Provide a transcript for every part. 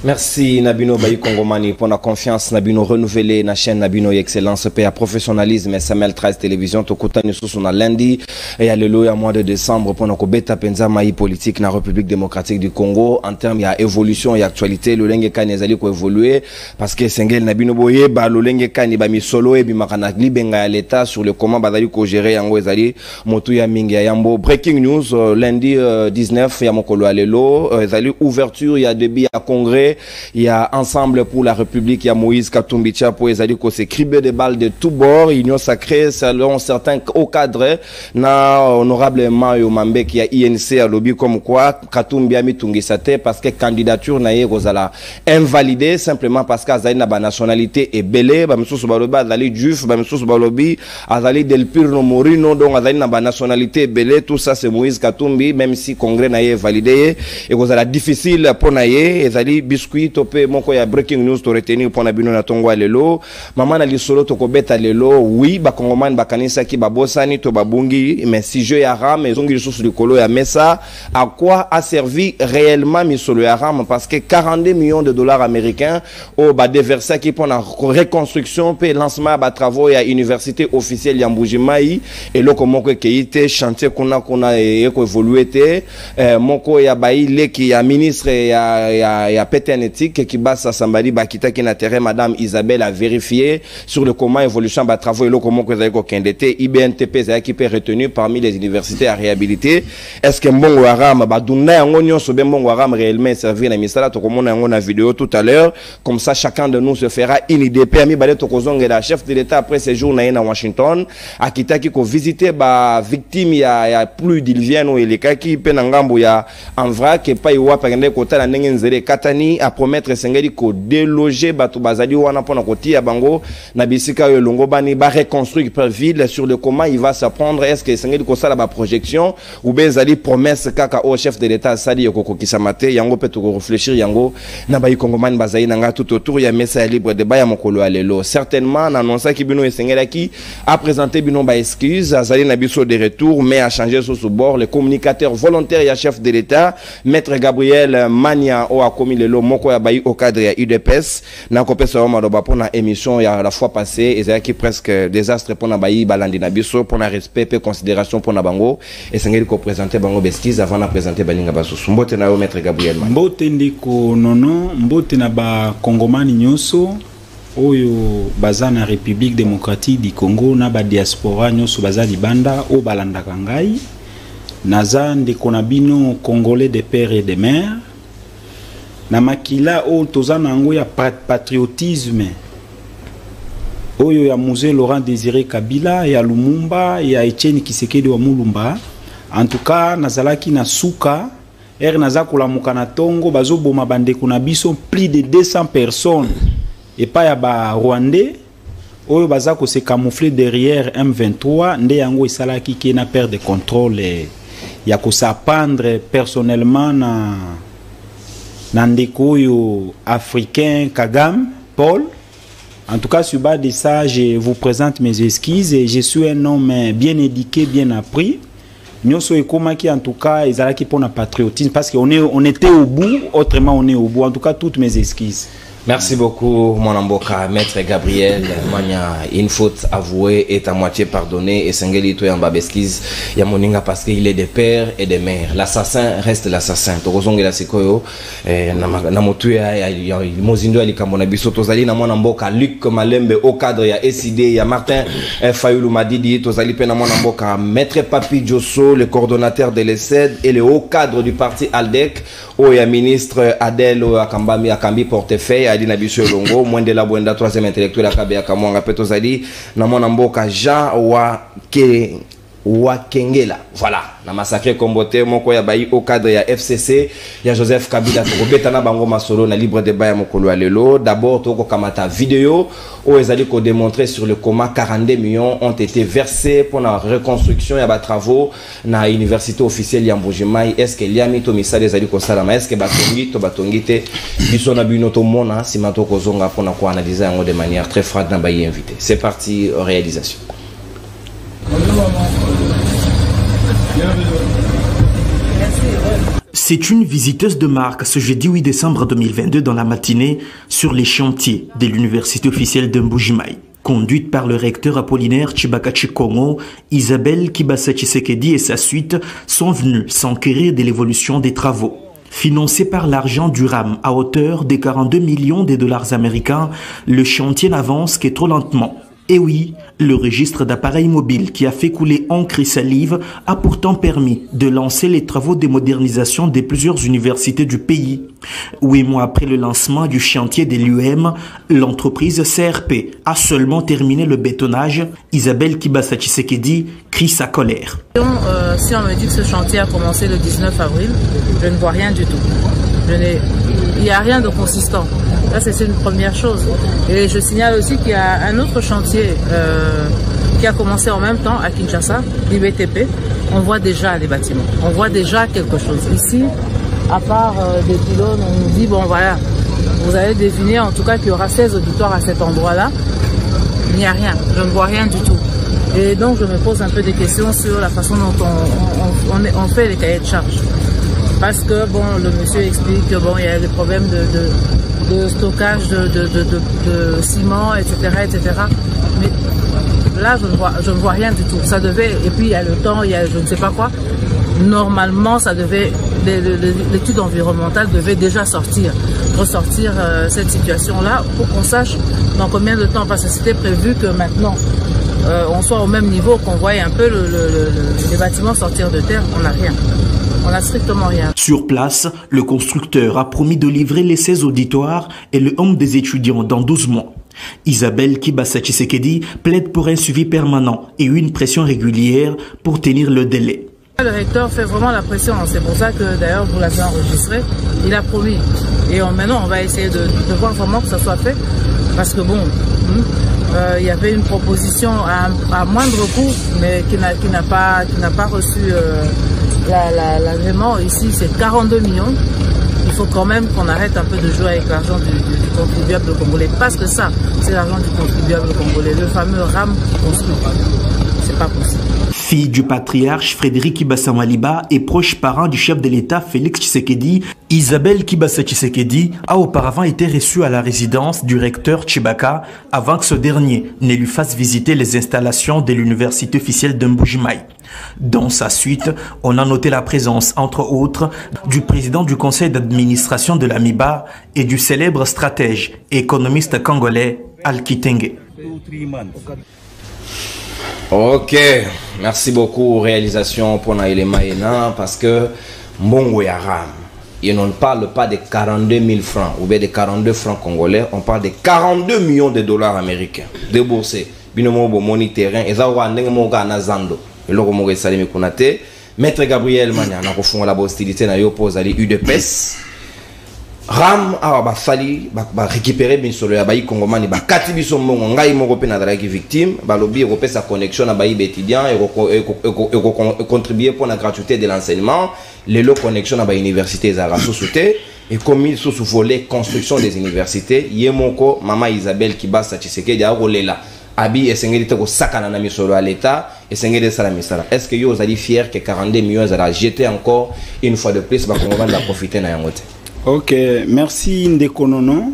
Merci Nabino Bayi Kongomani pour la confiance Nabino renouvelée na chaîne Nabino Excellence paix à professionnalisme et SML 13 télévision Tokota Nusu na lundi et à le mois de décembre pour notre beta penza maï politique na République démocratique du Congo en termes il y a évolution et actualité le lenge kan ezali ko évoluer parce que Sengel Nabino Boye ba le lenge kan ba mi solo et bi makana libenga ya l'état sur le comment bazali ko gérer yango ezali motu ya mingi ya yambo breaking news lundi 19 ya mokolo alelo ezali ouverture il y a début à congrès. Il y a Ensemble pour la République, il y a Moïse Katumbi Tchapo, ils ont s'est cribé des balles de tous bords, union sacrée, selon certains au cadre, na honorablement Mambe qui a INC à lobby comme quoi, Katumbi a mis Tungisate parce que candidature n'a pas invalidée simplement parce qu'Azali n'a pas nationalité et belé, Bamsou Baloba, Azali Djuf, Bamsou Balobi, Azali Del Pirno Morino, donc Azali n'a pas nationalité belé, tout ça c'est Moïse Katumbi, même si Congrès n'a pas validé, et vous allez difficile pour naïe, Azali biscuit topé moko ya breaking news to retenir pour na bino na tongo lelo mama na lisolo to ko beta lelo oui ba kongomani ba kanisa ki ba bosani to babungi mais si je ya ram ezongi lisusu likolo ya mesa à quoi a servi réellement misolo ya ram parce que 42 millions de dollars américains au ba déversé qui pour la reconstruction pe lancement ba travaux ya université officielle ya Mbujimai et loko moko keite chantier kuna e ko évoluer te moko ya bayi leki ya ministre ya éthique qui base à Sambali Bakita qui n'a terrain madame Isabelle a vérifié sur le comment évolution ba travaux et le comment que vous avez qu'indété IBNTP qui peut retenu parmi les universités à réhabiliter est-ce que bon waram ba dunna ngonyo so ben bon waram réellement servi na misala to comme on a vidéo tout à l'heure comme ça chacun de nous se fera une idée permis ba to kozonga la chef de l'état après ces jours na Washington akita qui ko visiter ba victime ya plus d'Ilviano et les kaki pe na ngambo ya en vrai que pas iwa pagende kota la nengenzere katani à promettre Sengeli ko déloger bato bazali wana pona koti ya bango na bisika yo longo bani ba reconstruire per ville sur le comment il va s'apprendre est-ce que Sengeli ko sala ba projection ou ben zali promesse kaka au chef de l'état sali yoko kisamate yango peut ko réfléchir yango na ba Kongomani bazali nanga tout autour ya message libre de ba ya mokolo alelo certainement na annonce ki bino Sengeli ki a présenté bino ba excuse azali na biso de retour mais a changé sur bord le communicateur volontaire ya chef de l'état maître Gabriel Mania o a commis le moko ya bayi au cadre ya UDPS na kopesa wa madoba pour na émission ya la fois passée et qui presque désastre pour na bayi balandi na biso pour na respect et considération pour na bango et sengeli ko présenter bango beskis avant na présenter baninga baso mbote na yo maître Gabriel Mania mbote ndiko nono mbote na ba kongomani nyoso oyo baza na République démocratique du Congo na ba diaspora nyoso baza libanda o balanda kangai naza ndeko na bino congolais de père et de mère na makila o tozana ngo ya patriotisme oyo ya musée Laurent Désiré Kabila ya Lumumba ya Etienne Tshisekedi wa Mulumba en tout cas nazalaki na suka naza kolamuka na tongo bazoboma bandeko na biso plus de 200 personnes et pas ya ba Rwandais oyo baza ko se camoufler derrière M23 nde yango esalaki ki na perte de contrôle ya ko s'apprendre personnellement na Nandeko africain Kagame Paul. En tout cas, sur base de ça, je vous présente mes excuses et je suis un homme bien éduqué, bien appris. Nous sommes qui en tout cas, ils allaient pour notre patriotisme parce qu'on était au bout, autrement on est au bout. En tout cas, toutes mes excuses. Merci beaucoup, mon amboka, maître Gabriel Mania. Une faute avouée est à moitié pardonnée et Sengeli to yamba beskis ya moninga parce qu'il est des pères et des mères. L'assassin reste l'assassin. Tokozonge la sikoyo na motu ya mozindo ya likambo na biso tozali na mwana mboka Luc Malembe au cadre ya SID ya Martin Fayulu Madidi tozali pe na mwana mboka maître Papi Diosso le coordonnateur de l'ESED et le haut cadre du parti ALDEC au ya ministre Adel Akambi portefeuille Adina Biso Longo, Mwende la Bwenda, 3e intellectuel Akabe Akamwanga Petozali, na mwana mboka Jean Wakengela. Voilà, na massacre Kombote, moko ya bayi au cadre ya FCC, ya Joseph Kabila, Tokobeta na bango masolo na libre débat ya mokolo alelo. D'abord, toko kamata vidéo, où ils allaient démontrer sur le comment 42 millions ont été versés pour la reconstruction ya ba travaux na université officielle ya Mbujimai. Est-ce que liami to misale zali ko salama? Est-ce que batongi to batongite biso na bino to mona simato ko zonga pour na ko analyser de manière très froide na bayi invité. C'est parti, réalisation. C'est une visiteuse de marque ce jeudi 8 décembre 2022 dans la matinée sur les chantiers de l'université officielle de Mbuji-Mayi. Conduite par le recteur Apollinaire Tshibaka Tshikongo, Isabelle Kibasa Tshisekedi et sa suite sont venus s'enquérir de l'évolution des travaux. Financé par l'argent du RAM à hauteur de 42 millions de dollars américains, le chantier n'avance que trop lentement. Et oui, le registre d'appareils mobiles qui a fait couler encre et salive a pourtant permis de lancer les travaux de modernisation de plusieurs universités du pays. 8 mois après le lancement du chantier de l'UM, l'entreprise CRP a seulement terminé le bétonnage. Isabelle Kibasa Tshisekedi crie sa colère. Si on me dit que ce chantier a commencé le 19 avril, je ne vois rien du tout. Il n'y a rien de consistant. Ça, c'est une première chose. Et je signale aussi qu'il y a un autre chantier qui a commencé en même temps à Kinshasa, l'IBTP. On voit déjà les bâtiments. On voit déjà quelque chose. Ici, à part des pylônes, on nous dit, bon voilà, vous allez deviner en tout cas qu'il y aura 16 auditoires à cet endroit-là. Il n'y a rien. Je ne vois rien du tout. Et donc, je me pose un peu des questions sur la façon dont on fait les cahiers de charges. Parce que, bon, le monsieur explique que, bon, il y a des problèmes de stockage de ciment, etc., etc. Mais là, je ne vois rien du tout. Ça devait, et puis il y a le temps, il y a je ne sais pas quoi. Normalement, ça devait, l'étude environnementale devait déjà ressortir cette situation-là pour qu'on sache dans combien de temps. Parce que c'était prévu que maintenant, on soit au même niveau, qu'on voie un peu les bâtiments sortir de terre. On n'a rien. On n'a strictement rien. Sur place, le constructeur a promis de livrer les 16 auditoires et le home des étudiants dans 12 mois. Isabelle Kibasa Tshisekedi plaide pour un suivi permanent et une pression régulière pour tenir le délai. Le recteur fait vraiment la pression. C'est pour ça que d'ailleurs vous l'avez enregistré. Il a promis. Et maintenant on va essayer de voir vraiment que ça soit fait. Parce que bon, il y avait une proposition à moindre coût, mais qui n'a pas reçu l'agrément. Ici, c'est 42 millions. Il faut quand même qu'on arrête un peu de jouer avec l'argent du contribuable congolais. Parce que ça, c'est l'argent du contribuable congolais. Le fameux RAM qui construit. C'est pas possible. Fille du patriarche Frédéric Kibasa Maliba et proche parent du chef de l'État Félix Tshisekedi, Isabelle Kibasa Tshisekedi a auparavant été reçue à la résidence du recteur Tshibaka avant que ce dernier ne lui fasse visiter les installations de l'université officielle de Mbuji-Mayi. Dans sa suite, on a noté la présence, entre autres, du président du conseil d'administration de la MIBA et du célèbre stratège et économiste congolais Alki Tenge. Ok, merci beaucoup réalisation pour Naïle Maïna parce que Mbongo Yaram, et on ne parle pas de 42 000 francs ou bien de 42 francs congolais, on parle de 42 millions de dollars américains déboursés. Binomo Bomoni terrain, et ça va na Zando. Et là, on va saluer Konate. Maître Gabriel Mania, on a refondé la hostilité na yo pose ali UDPS. Ram a fali récupérer bien sur le abayi congomani ba kati biso mbongo ngai moko pe na dalaki victime ba lobi européen sa connexion na bayi étudiant et contribuer pour la gratuité de l'enseignement les lots connexion na ba université za rasouté et commis sous volet construction des universités yemoko mama Isabelle Kibasa Tshisekedi a rolela abi esengeli te ko sakana na misolo à l'état esengeli sala misala est-ce que yo vous allez fier que 42 millions za jeter encore une fois de plus ba congomani va profiter na yangote. Ok, merci Ndekonono.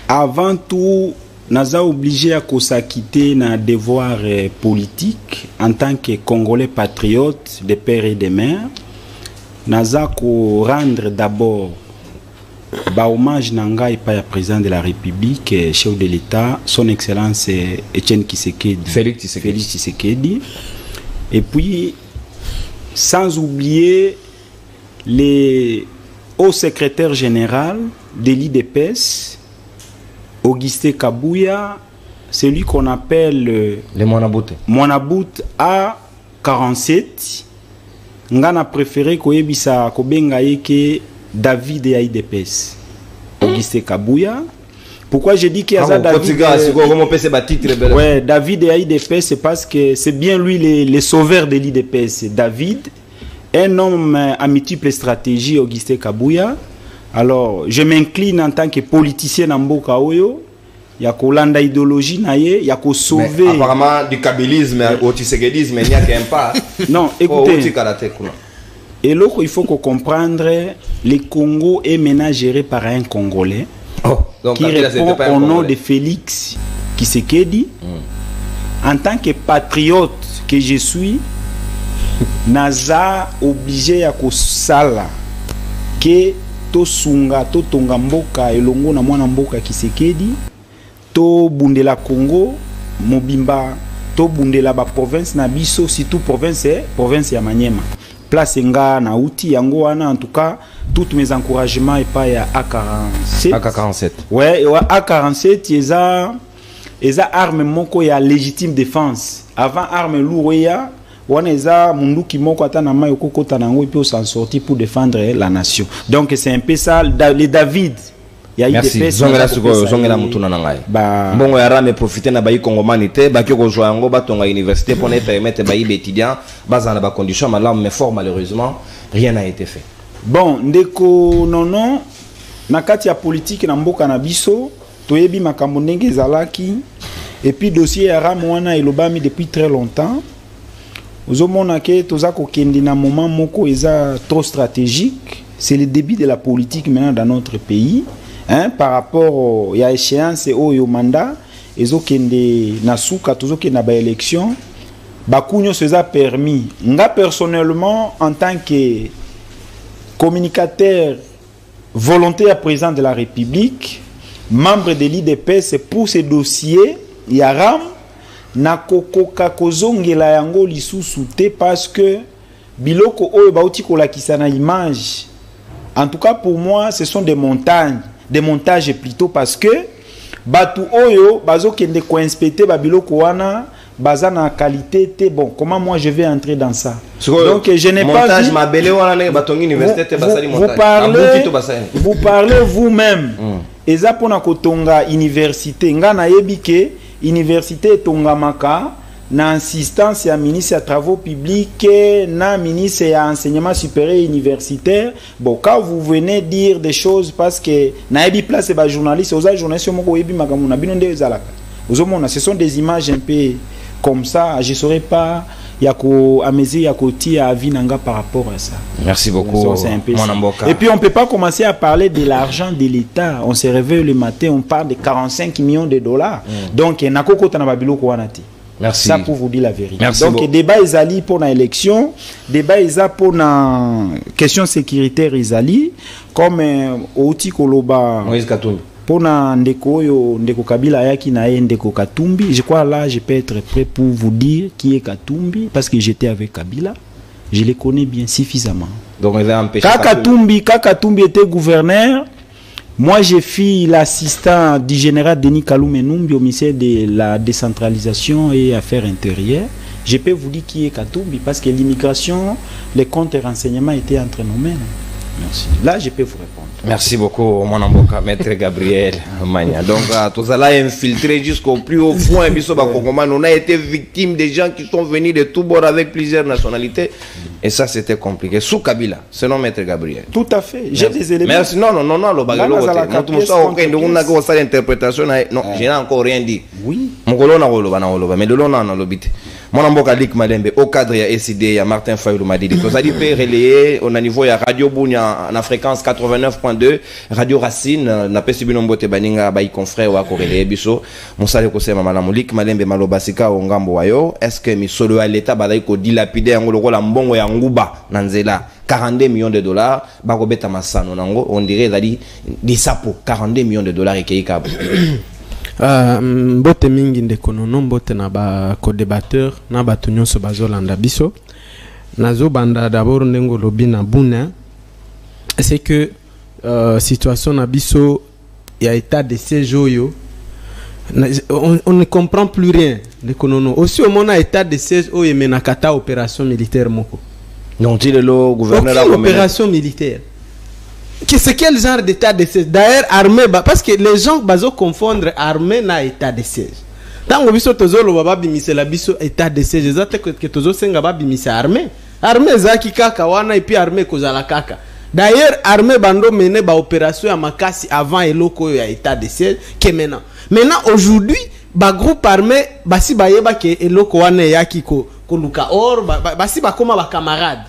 Avant tout, nous sommes obligés à s'acquitter d'un devoir politique en tant que Congolais patriotes de père et de mère. Nous sommes rendre d'abord hommage à le président de la République, chef de l'État, son Excellence Etienne Tshisekedi. Félix Tshisekedi. Et puis, sans oublier les au secrétaire général de l'IDPS, Augustin Kabouya, celui qu'on appelle le Monabout A47. On a préféré koyebisa kobenga yeke David de l'IDPS. Augustin Kabouya. Pourquoi je dis qu'il y a David ouais, David de l'IDPS, c'est parce que c'est bien lui le sauveur de l'IDPS. David. Un homme à multiples stratégies, Augustin Kabouya. Alors, je m'incline en tant que politicien dans Mboka Oyo. Il y a l'idéologie idéologie, il y a sauver. Mais apparemment, du kabylisme au tshisekedisme, il n'y a qu'un pas. Non, écoutez. Et là, il faut comprendre, le Congo est maintenant géré par un Congolais donc, qui répond au nom de Félix Tshisekedi. En tant que patriote que je suis, naza obligé à kosala que to sunga to tonga mboka elongo na mwana mboka Tshisekedi, to bundela Congo mobimba, to bundela ba province na biso, surtout province ya Maniema. Place nga na outi yango wana, en tout cas tous mes encouragements et pas ya AK47. AK47. Ouais, AK47 eza arme moko ya légitime défense. Avant arme lourd wana eza munduki moko atana mayo kokota nango et puis s'en sortir pour défendre la nation. Donc c'est un peu ça les David. Merci. Zongela suko zongela mutuna nangai. Mbongo ya rame profiter na bayi kongomani te ba ko joa yango batonga université pour ne permettre bayi étudiants bazana ba conditions malamu, mais fort malheureusement rien n'a été fait. Bon, ndeko nono na kati ya politique na mboka na biso toyebi makambo ndenge ezalaki, et puis dossier ya rame wana elobami depuis très longtemps. Ozomona ke toza ko kendi na moment moko eza trop stratégique. C'est le début de la politique maintenant dans notre pays. Par rapport à l'échéance et au mandat, ils ont nasuka tozoke na ba élection, bakunyo se a permis. Nga personnellement en tant que communicateur volontaire président de la République, membre de l'IDPS pour ce dossier, yaram na kokoka kozongela yango lisusu te parce que biloko oyo bauti kolakisa na image. En tout cas pour moi, ce sont des montages plutôt, parce que batu oyo bazo kende ko inspecter babiloko wana baza na qualité te. Bon, comment moi je vais entrer dans ça? Donc je n'ai pas vu. Vous parlez vous-même. Eza pona kotonga université nga na yebike université tongamaka na insistance ya ministre ya travaux publics na ministre ya enseignement supérieur universitaire. Bon, quand vous venez dire des choses parce que na ebi place ba journaliste oza journaliste moko ebi makambo na bino nde ezalaka ozomona, ce sont des images un peu comme ça. Je saurais pas yako à mesure yako tia avinanga par rapport à ça. Merci beaucoup mon. Et puis on peut pas commencer à parler de l'argent de l'État. On se réveille le matin, on parle de 45 millions de dollars. Donc nakoko tana babiloko wana ti. Merci. Ça pour vous dire la vérité. Merci donc, beaucoup. Débat Izali pour l'élection, débat Isa pour la question sécuritaire Izali, comme Outi Koloba. Moïse Katumbi. Pour Ndeko Kabila Yaki na Ndeko Katumbi, je crois là, je peux être prêt pour vous dire qui est Katumbi, parce que j'étais avec Kabila. Je les connais bien suffisamment. Donc, il a empêché. Quand Katumbi était gouverneur, moi, j'ai fait l'assistant du général Denis Kaloume Numbi au ministère de la décentralisation et affaires intérieures. Je peux vous dire qui est Katumbi parce que l'immigration, les comptes et renseignements étaient entre nos mains. Merci. Là, je peux vous répondre. Merci beaucoup, mon amboka, maître Gabriel Magna. Donc, tous allons infiltrer jusqu'au plus haut point. On a été victime des gens qui sont venus de tous bords avec plusieurs nationalités. Et ça, c'était compliqué. Sous Kabila, c'est non, maître Gabriel. Tout à fait. J'ai des éléments. Merci. Non, le bagage. Interprétation. Non, je n'ai encore rien dit. Oui. Mais de l'on a l'obité. Mon amboka Lik Malembe, au cadre de SID, il y a Martin Fayoulou Madidi. Vous allez relayer au niveau de Radio Bounia en fréquence 89.2, Radio Racine, na pesi binombote baninga bayi confrère wa ko relayer biso. Monsale ko sema malamu Lik Malembe malobasika o ngambo wayo. Est-ce que misolo à l'état balayi ko dilapider yango lokola mbongo ya nguba nanzela 42 millions de dollars bako beta masano nango on dirait zali disapo 42 millions de dollars ekeika. Mbote mingi ndeko nono mbote na ba co-débatteur na bato nyonso bazolanda biso nazo banda d'abord ndengo lobi na buna c'est que situation na biso ya état de séjour yo on ne comprend plus rien ndeko nono aussi au mona état de séjour oyo menakata opération militaire moko donc il le gouverneur a opération militaire. C'est quel genre d'état de siège? D'ailleurs, armée, parce que les gens bazo confondre armée na état de siège. Tant que biso tozo lo baba bimise la biso état de siège, zate que tozo senga ba bimise armée. Armée zaki kaka wana et puis armée kozala kaka. D'ailleurs, armée bando mené ba opération à Makasi avant eloko ya état de siège que maintenant. Maintenant aujourd'hui, ba groupe armé basi bayeba ke eloko wana yaki ko luka or basi ba koma ba camarade.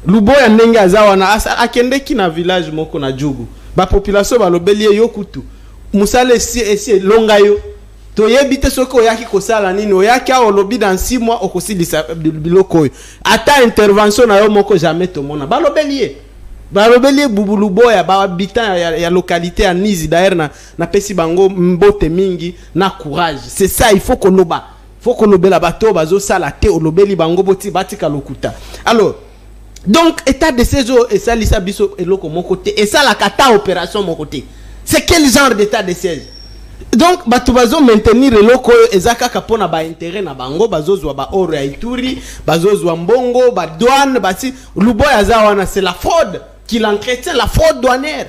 luboya ndenge azawana akende ki na village moko na Djougou ba population ba lobeli yo kutu musale esi longa yo to yebite soko oyaki kosala nini oyaki a olobi dans 6 mois okosilisa biloko yo ata intervention na yo moko jamais to mona ba lobeli bubu luboya ba habitant ya localité ya Nizi d'ailleurs na pesi bango mbote mingi na courage c'est ça il faut koloba faut kolobela bato bazo sala te olobeli bango boti batika lokuta alors donc état de séjour et ça lisa biso eloko mon côté et ça la kata opération mon côté c'est quel genre d'état de siège donc bato bazo maintenir eloko ezaka kapona ba intérêt na bango bazozwa ba oro ya Ituri bazozwa mbongo ba douane basi luboya zawana c'est la fraude qui l'entretient la fraude douanière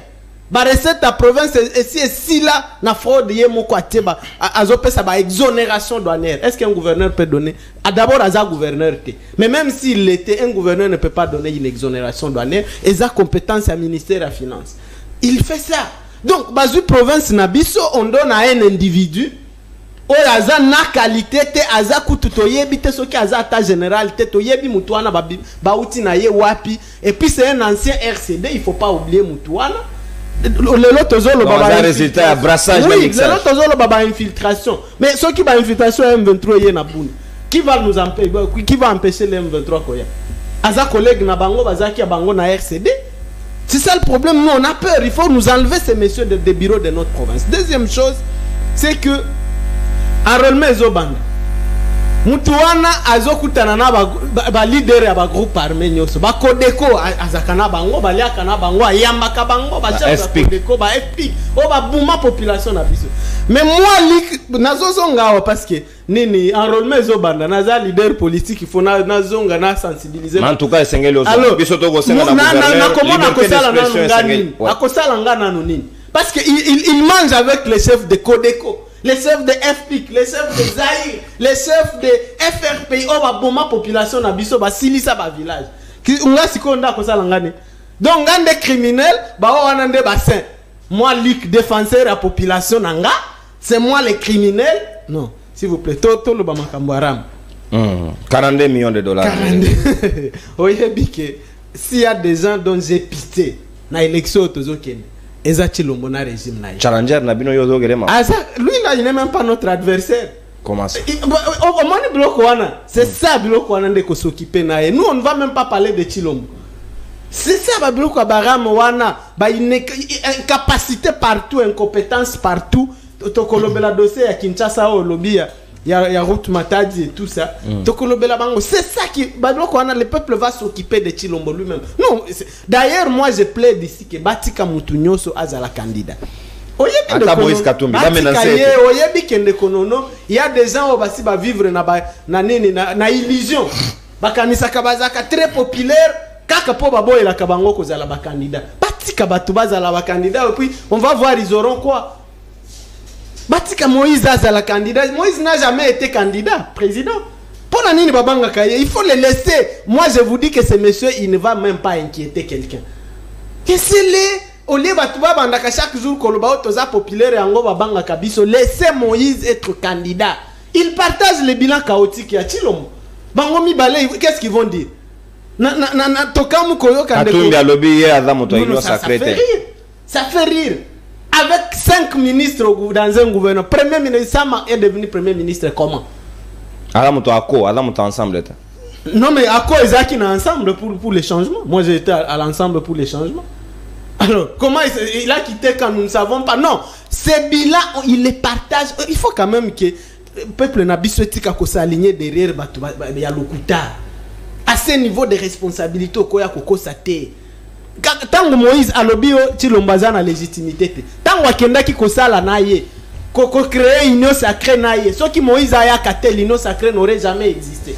ba recette à province et si là na fraude ye moko ateba azopesa ba exonération douanière. Est-ce qu'un gouverneur peut donner d'abord aza gouverneur té mais même s'il l'était un gouverneur ne peut pas donner une exonération douanière et sa compétence à ministère de la finance il fait ça. Donc bazu province na biso on donne à un individu o aza na qualité te aza kutu toyebi te soki aza ta général te toyebi mutuana ba uti na ye wapi et puis c'est un ancien RCD il faut pas oublier mutuana le tozolo baba résultat à brassage oui le tozolo baba infiltration mais ceux qui ba infiltration M23 ye na buni qui va nous empêcher qui va empêcher le M23 koya aza collègue na bango bazaki ya bango na RCD. C'est ça le problème, nous on a peur, il faut nous enlever ces messieurs des bureaux de notre province. Deuxième chose, c'est que enrôlement ezobanda mutuana azokutana na ba leader ya ba groupe armé nyoso ba Kodeko azakana bango baliaka bango ayambaka bango ba chef Kodeko ba FP o ba buma population na biso mais moi nazozonga parce que nini enrôlement ezobanda naza leader politique il faut nazonga na sensibiliser en tout cas esengeli ozo biso to kosenga na comment akosala na akosala ngana nini parce que il mange avec les chefs de Kodeko, les chefs de FPIC, les chefs de Zaïre, les chefs de FRPI, on va bomber population na biso ba silisa ba village. Unga sikonda ko sala ngane. Donc ngande criminel ba o anande bassin. Moi Luc défenseur la population nanga, c'est moi les criminels. Non, s'il vous plaît, to le ba makambo haram. 42 millions de dollars. 42. Oyebi que s'il y a des gens dont j'ai pitié na élection tozokene. Régime Challenger Nabino Yozo Gerema. Lui là, il n'est même pas notre adversaire. Comment ça? C'est ça Biloko Wana de s'occuper nae. Nous on ne va même pas parler de Chilombo. C'est ça Biloko Baram Wana, une incapacité partout, incompétence partout. Tokolobela dossier à Kinshasa au lobby. Il y a route Matadi et tout ça. C'est ça qui. Le peuple va s'occuper de Chilombo lui-même. Non, d'ailleurs, moi je plaide ici que Batika Moutounyoso a la candidat. Il y a des gens qui vont vivre na illusion. Bakanisa Kabazaka très populaire. Kaka po babo et la Kabango kozala ba candidat. Batika Batubaza la candidat et puis on va voir ils auront quoi. Batika Moïse a la candidat. Moïse n'a jamais été candidat, président. Pour Nani Babanga Kaye, il faut le laisser. Moi, je vous dis que ce monsieur, il ne va même pas inquiéter quelqu'un. Laissez-les. Au lieu de chaque jour, Koloba populaire et Ango Babanga Kabiso, laissez Moïse être candidat. Il partage le bilan chaotique. Il y a Chilombo. Bangomi Balé, qu'est-ce qu'ils vont dire? Ça fait rire. Avec 5 ministres dans un gouvernement, Premier ministre Sama est devenu Premier ministre comment? Adam ensemble. Non mais Ako et Zaki sont ensemble pour les changements. Moi j'ai été à l'ensemble pour les changements. Alors comment il a quitté quand nous ne savons pas? Non, ces bilans il les partage. Il faut quand même que le peuple n'a pas s'aligner derrière Yalokuta. À ce niveau de responsabilité au Koya Koko Sate. Tant que Moïse a lobby Chilombaza na légitimité tant wakenda ki kosala naye koko créer une union sacrée naye ce qui Moïse a katé l'union sacrée n'aurait jamais existé.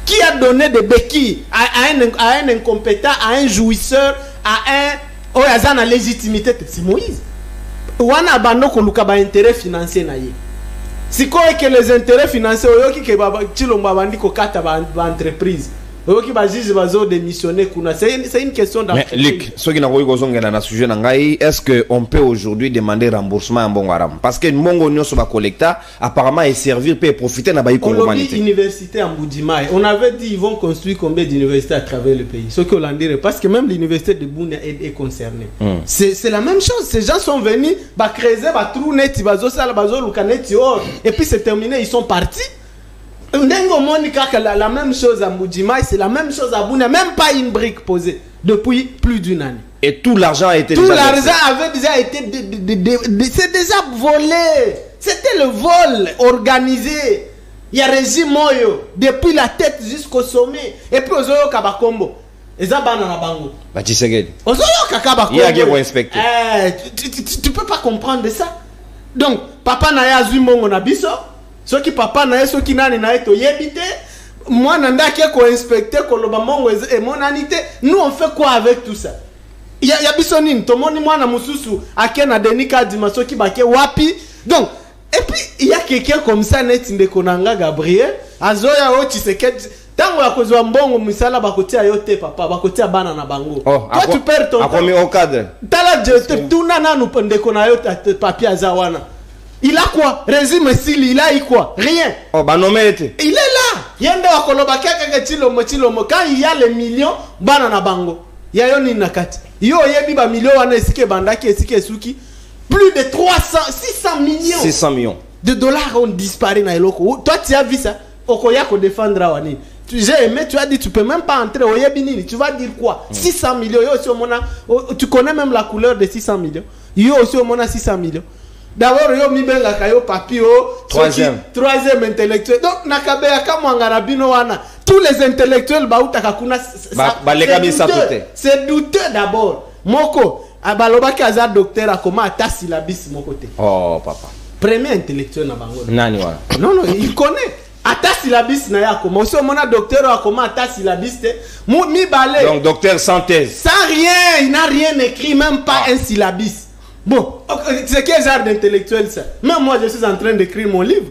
Qui a donné des béquilles à un incompétent, à un jouisseur, à un oyazana légitimité? C'est Moïse. Wana bando ko luka ba intérêt financier naye. Si quoi que les intérêts financiers oyoki ke Chilomba bandi ko kata ba entreprise qui va juge bazo démissionner kuna. C'est une question mais Luc, ce qui n'a pas eu besoin de sujet nangai, est-ce que on peut aujourd'hui demander remboursement en bon aram parce que mongo nyo so ba collecta apparemment et servir peut profiter na ba humanité. Université en Mbujimai, on avait dit ils vont construire combien d'universités à travers le pays. Ce que l'on dirait parce que même l'université de Bouna est concernée. C'est la même chose, ces gens sont venus ba creuser ba trou net bazo sala bazo lukaneti or et puis c'est terminé, ils sont partis. La même chose à Mbujimai, c'est la même chose à Bouna, même pas une brique posée depuis plus d'une année. Et tout l'argent a été tout l'argent avait déjà été c'est déjà volé. C'était le vol organisé. Il y a régime moyo depuis la tête jusqu'au sommet et puis ozoyo kabakombo. Ezabana na bango. Ba Tshisekedi. Ozoyo kabakombo. Il y a qui inspecter. Tu peux pas comprendre ça. Donc papa na ya zumbongo na biso. Ce qui papa na yeso qui nani na eto yebite moi nanda qui ko inspecter ko loba mongo et mon anité nous on fait quoi avec tout ça il y a bisonine to moni mwana mususu akena denika dimaso ki bake wapi donc et puis il y a quelqu'un comme ça net ndeko nanga Gabriel azoya o Tshisekedi tango ya kozwa mbongo misala bakotia yote papa bakotia bana na bango toi tu perds ton temps au cadre tala je tuna nanu ndeko na yote papier azawana. Il a quoi? Régime Sili, il a eu quoi? Rien. Oh, bah non, mais il est là. Yende wa koloba kaka chilomo. Quand il y a les millions, banana bango. Ya yo ni nakati. Yo yebi ba millions wana esike bandaki esike suki. Plus de 600 millions. 600 millions de dollars ont disparu na eloko. Toi tu as vu ça? Okoya ko défendre wani. J'ai aimé, tu as dit tu peux même pas entrer au yebinini. Tu vas dire quoi? 600 millions. Yo aussi au mona, tu connais même la couleur de 600 millions. Yo aussi au mona 600 millions. D'abord, yo mibenga kayo papio, troisième intellectuel. Donc, nakabeya kama ngarabino wana. Tous les intellectuels bauta kakuna c'est douteux d'abord. Moko, abaloba kaza docteur akoma ata syllabis mokote. Oh papa. Premier intellectuel na bango. Nani wala? Non, il connaît. Ata syllabis na ya akoma. Aussi mona docteur akoma ata syllabis te. Mi balé. Donc docteur sans thèse. Sans rien, il n'a rien écrit, même pas un syllabis. Bon, c'est quel genre d'intellectuel ça? Même moi je suis en train d'écrire mon livre.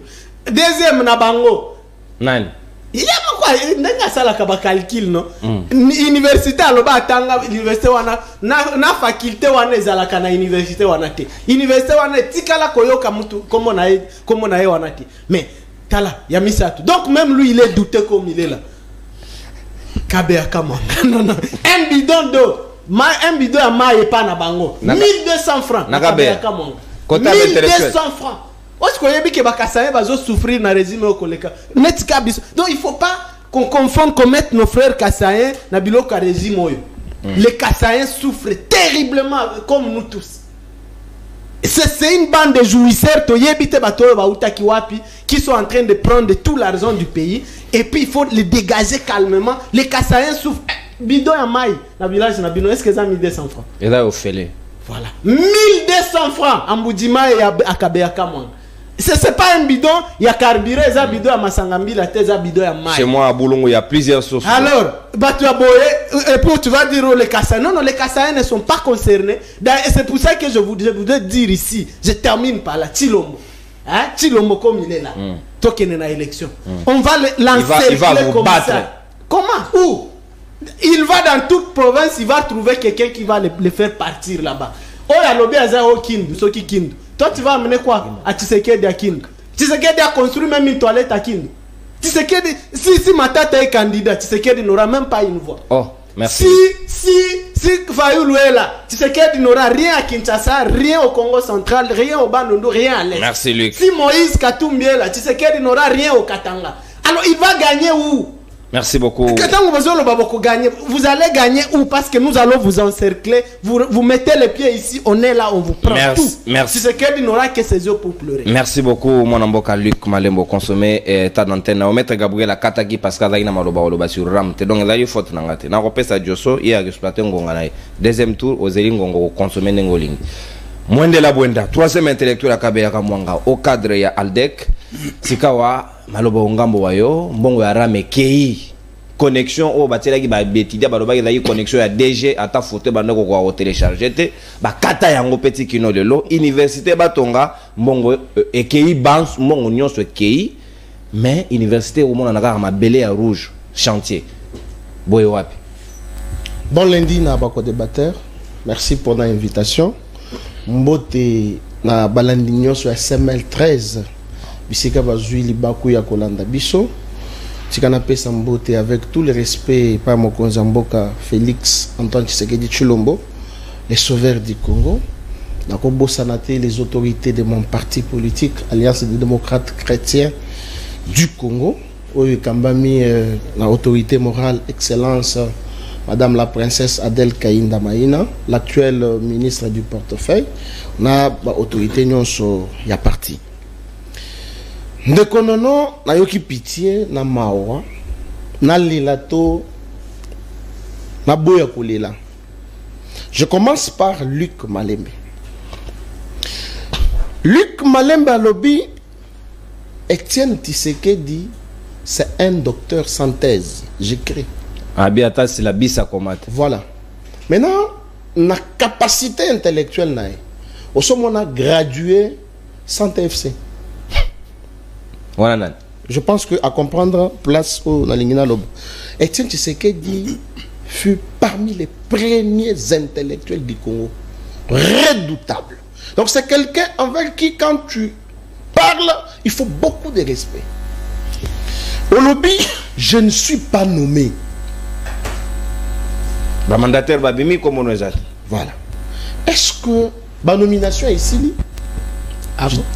Deuxième nabango. Nani? Il y a quoi? Nanga sala kaba calcul no. Université aloba tanga université wana na faculté wana ezalaka na université wana te. Université wana tikala koyoka mutu comme na e wana te. Mais tala ya misatu. Donc même lui il est douteux comme il est là. Kabea kama. Non. Un bidon d'eau. Un bidon à maille pas na bango. 1200 francs. 1200 francs. Est-ce qu'on a dit que Bakasaye va souffrir dans le régime au collègue? Donc il ne faut pas qu'on confonde, qu'on mette nos frères Kassaïens dans le régime. Les Kassaïens souffrent terriblement comme nous tous. C'est une bande de jouisseurs qui sont en train de prendre tout l'argent du pays et puis il faut les dégager calmement. Les Kassaïens souffrent. Bidon à maille, dans le village, est-ce que ça a 1200 francs? Et là, au fêlé. Voilà. 1200 francs en Mbujimai et à Kabeaka. Ce n'est pas un bidon, il y a carburé, il y a un bidon à Masangambi, il y a un bidon à maille. Chez moi, à Boulongo, il y a plusieurs sources. Alors, et puis tu vas dire les Kassaïens. Non, les Kassaïens ne sont pas concernés. Et c'est pour ça que je voudrais dire ici, je termine par là, Tshilombo. Hein? Tshilombo comme il est là. Toi qui es dans l'élection. On va lancer. Il va vous battre. Ça. Comment? Où? Il va dans toute province, il va trouver quelqu'un qui va le faire partir là-bas. Oh, il y a l'obé à au Kindu, ce qui Kindu. Toi, tu vas amener quoi à Tshisekedi à Kindu? Tshisekedi a construit même une toilette à Kindu. Tshisekedi, si Matata est candidat, Tshisekedi n'aura même pas une voix. Oh, merci. Si Fayulu est là, Tshisekedi n'aura rien à Kinshasa, rien au Congo central, rien au Bandundu, rien à l'Est. Merci, Luc. Si Moïse Katumbi est là, Tshisekedi n'aura rien au Katanga. Alors, il va gagner où? Merci beaucoup. Vous allez gagner où? Parce que nous allons vous encercler. Vous mettez les pieds ici, on est là, on vous prend tout. Merci. C'est ce qu'elle n'aura que ses yeux pour pleurer. Merci beaucoup, mon amboka Luc Malembo consommé et ta d'antenne. On met Gabriel Kataki parce qu'il y a un sur Ram. Donc là, il faut que tu aies un ça Diosso et à exploiter un deuxième tour aux Elingongo consommer Nengoling. Moins de la Buenda, troisième intellectuel à Kabeyaka Mwanga au cadre ya Aldec, Sikawa, Malobo Ngambo Wayo, Mbongo ya Rame Kei, connexion au Batela qui va bétidia, Baloba qui a connexion à DG, à ta photo, Bandoko kwa télécharger, Kata Yango Petit Kino de l'eau, Université Batonga, Mbongo et Kei Bans, Mbongo Nyon sur Kei, mais Université au monde en a ma belé à rouge, chantier. boye wapi. Bon lundi na bako débatteur. Merci pour l'invitation. Mbote na balandi nyonso ya SML 13. Bisika bazui libaku ya kolanda biso. Tikana pesa mbote avec tout le respect par mokonza mboka Félix Antoine Tshisekedi Tshilombo, les sauveurs du Congo. Nakobo sanate les autorités de mon parti politique Alliance des démocrates chrétiens du Congo. Oyo kambami la autorité morale excellence Madame la princesse Adèle Kainda Maïna, l'actuelle ministre du portefeuille, na ba autorité nyonso ya parti. Ndekonono na yoki pitié na mawa na lilato na boya kolela. Je commence par Luc Malembe. Luc Malembe a lobby Étienne Tshisekedi, c'est un docteur sans thèse, j'écris. Abiata c'est la bise à combattre. Voilà. Maintenant, la capacité intellectuelle, au sommet, on a gradué sans TFC. Voilà. Je pense qu'à comprendre place au Nalingina Lobo. Etienne Tshisekedi fut parmi les premiers intellectuels du Congo. Redoutable. Donc c'est quelqu'un envers qui, quand tu parles, il faut beaucoup de respect. Au lobby, je ne suis pas nommé. Le mandataire Babimi comme on nous a dit. Voilà. Est-ce que ma nomination est ici?